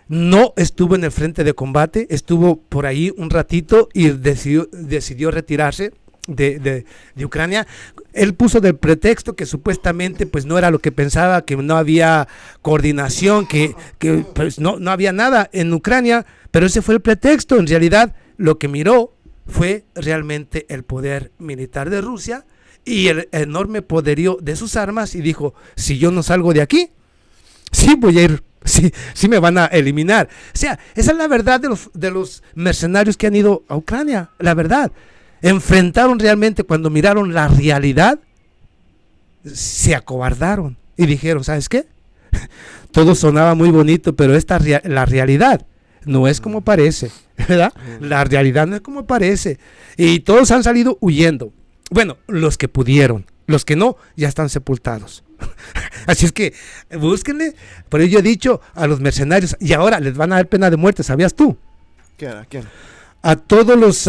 Speaker 1: no estuvo en el frente de combate, estuvo por ahí un ratito y decidió retirarse de Ucrania. Él puso del pretexto que supuestamente pues no era lo que pensaba, que no había coordinación, que pues no había nada en Ucrania, pero ese fue el pretexto. En realidad lo que miró fue realmente el poder militar de Rusia y el enorme poderío de sus armas, y dijo, si yo no salgo de aquí, sí voy a ir, sí me van a eliminar. O sea, esa es la verdad de los mercenarios que han ido a Ucrania, la verdad. Enfrentaron realmente, cuando miraron la realidad, se acobardaron y dijeron, ¿sabes qué? Todo sonaba muy bonito, pero la realidad no es como parece, ¿verdad? La realidad no es como parece. Y todos han salido huyendo. Bueno, los que pudieron, los que no, ya están sepultados. Así es que búsquenle. Por ello he dicho a los mercenarios, y ahora les van a dar pena de muerte, ¿sabías tú?
Speaker 2: ¿Quién?
Speaker 1: A todos los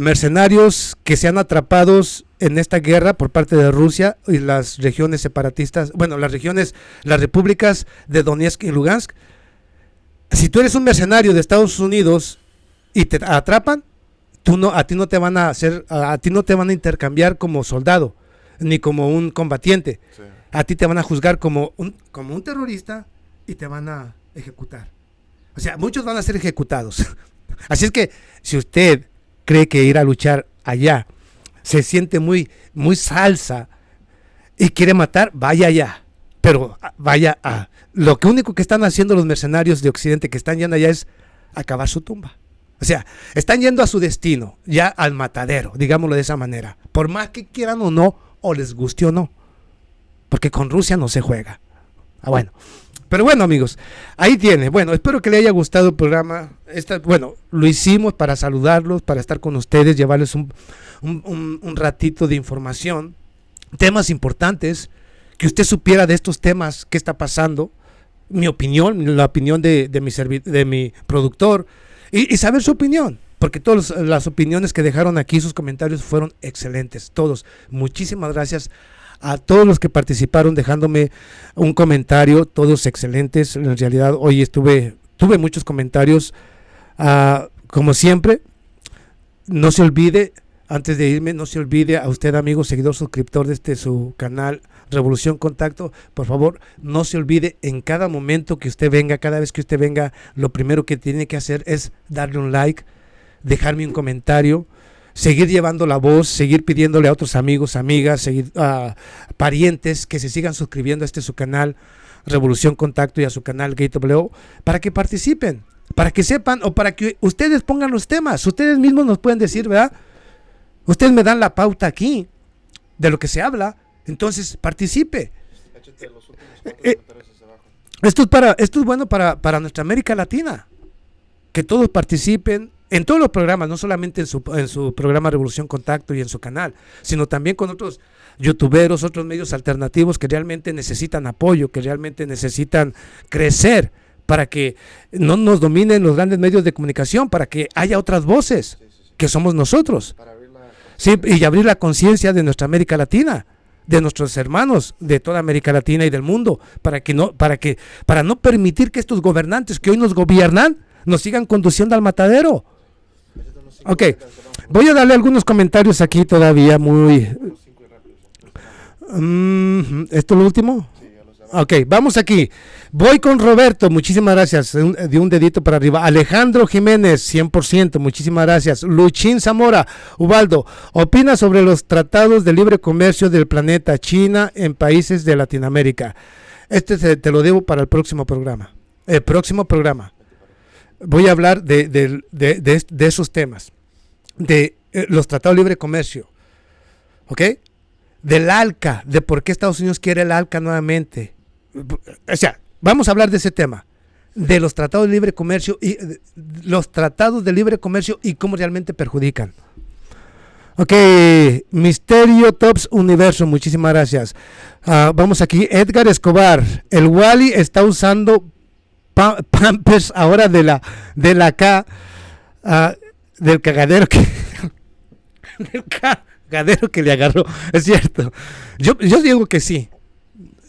Speaker 1: mercenarios que sean atrapados en esta guerra por parte de Rusia y las regiones separatistas, bueno, las repúblicas de Donetsk y Lugansk. Si tú eres un mercenario de Estados Unidos y te atrapan, a ti no te van a intercambiar como soldado ni como un combatiente. Sí. A ti te van a juzgar como un terrorista y te van a ejecutar. O sea, muchos van a ser ejecutados. Así es que si usted cree que ir a luchar allá se siente muy, muy salsa y quiere matar, vaya allá. Pero vaya a... Lo único que están haciendo los mercenarios de Occidente que están yendo allá es acabar su tumba. O sea, están yendo a su destino, ya al matadero, digámoslo de esa manera. Por más que quieran o no, o les guste o no. Porque con Rusia no se juega. Bueno. Pero bueno, amigos, ahí tiene. Bueno, espero que le haya gustado el programa. Bueno, lo hicimos para saludarlos, para estar con ustedes, llevarles un ratito de información, temas importantes, que usted supiera de estos temas, qué está pasando, mi opinión, la opinión de mi productor, y saber su opinión, porque todas las opiniones que dejaron aquí, sus comentarios fueron excelentes, todos. Muchísimas gracias a todos los que participaron dejándome un comentario, todos excelentes. En realidad hoy tuve muchos comentarios. Como siempre, no se olvide, antes de irme, no se olvide a usted, amigo, seguidor, suscriptor de su canal Revolución Contacto, por favor, no se olvide, en cada momento que usted venga, cada vez que usted venga, lo primero que tiene que hacer es darle un like, dejarme un comentario, seguir llevando la voz, seguir pidiéndole a otros amigos, amigas, parientes que se sigan suscribiendo a su canal Revolución Contacto y a su canal GateWO, para que participen, para que sepan, o para que ustedes pongan los temas. Ustedes mismos nos pueden decir, ¿verdad? Ustedes me dan la pauta aquí de lo que se habla, entonces participe. Esto es bueno para nuestra América Latina, que todos participen en todos los programas, no solamente en su programa Revolución Contacto y en su canal, sino también con otros youtuberos, otros medios alternativos que realmente necesitan apoyo, que realmente necesitan crecer, para que no nos dominen los grandes medios de comunicación, para que haya otras voces, que somos nosotros. Sí, y abrir la conciencia de nuestra América Latina, de nuestros hermanos de toda América Latina y del mundo, para no permitir que estos gobernantes que hoy nos gobiernan nos sigan conduciendo al matadero. Ok, voy a darle algunos comentarios aquí todavía muy... ¿Esto es lo último? Ok, vamos aquí. Voy con Roberto, muchísimas gracias. De un dedito para arriba. Alejandro Jiménez, 100%, muchísimas gracias. Luchín Zamora, Ubaldo, opina sobre los tratados de libre comercio del planeta China en países de Latinoamérica. Te lo debo para el próximo programa. El próximo programa. Voy a hablar de esos temas. De los tratados de libre comercio. ¿Ok? Del ALCA, de por qué Estados Unidos quiere el ALCA nuevamente. O sea, vamos a hablar de ese tema, de los tratados de libre comercio y cómo realmente perjudican. Ok, Misterio Tops Universo, muchísimas gracias. Vamos aquí, Edgar Escobar, el Wally está usando Pampers ahora del cagadero que cagadero que le agarró, es cierto. Yo digo que sí.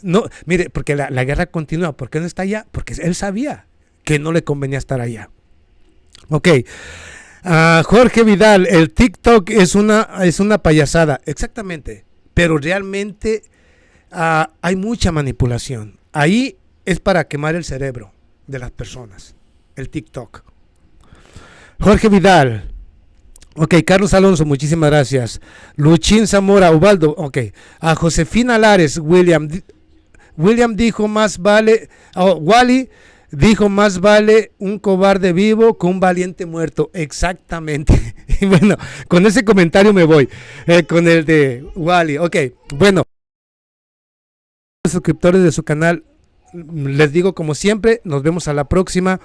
Speaker 1: No, mire, porque la guerra continúa. ¿Por qué no está allá? Porque él sabía que no le convenía estar allá. Ok. Jorge Vidal, el TikTok es una payasada. Exactamente. Pero realmente hay mucha manipulación. Ahí es para quemar el cerebro de las personas. El TikTok. Jorge Vidal. Ok, Carlos Alonso, muchísimas gracias. Luchín Zamora, Ubaldo. Ok. A Josefina Lares, William dijo más vale. Wally dijo más vale un cobarde vivo que un valiente muerto. Exactamente. Y bueno, con ese comentario me voy. Con el de Wally. Ok, bueno. Suscriptores de su canal, les digo como siempre, nos vemos a la próxima.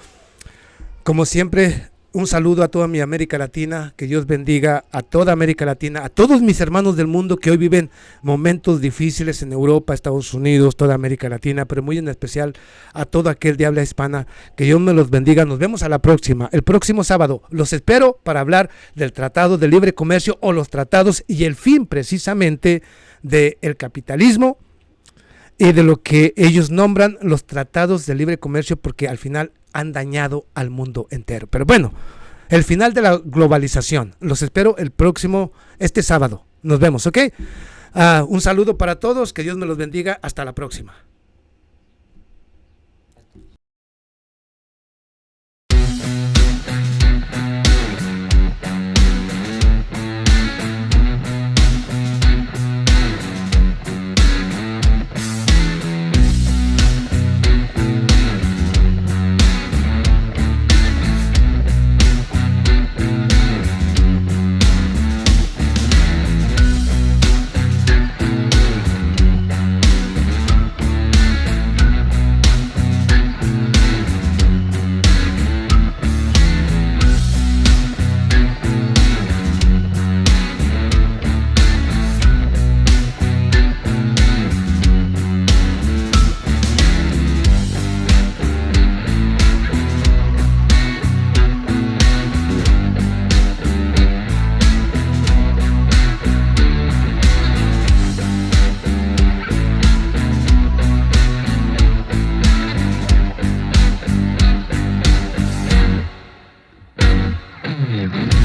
Speaker 1: Como siempre, un saludo a toda mi América Latina, que Dios bendiga a toda América Latina, a todos mis hermanos del mundo que hoy viven momentos difíciles en Europa, Estados Unidos, toda América Latina, pero muy en especial a todo aquel de habla hispana, que Dios me los bendiga. Nos vemos a la próxima, el próximo sábado. Los espero para hablar del Tratado de Libre Comercio o los tratados y el fin precisamente del capitalismo y de lo que ellos nombran los tratados de libre comercio, porque al final han dañado al mundo entero. Pero bueno, el final de la globalización. Los espero este sábado. Nos vemos, ¿ok? Un saludo para todos, que Dios me los bendiga. Hasta la próxima.
Speaker 3: Mm-hmm.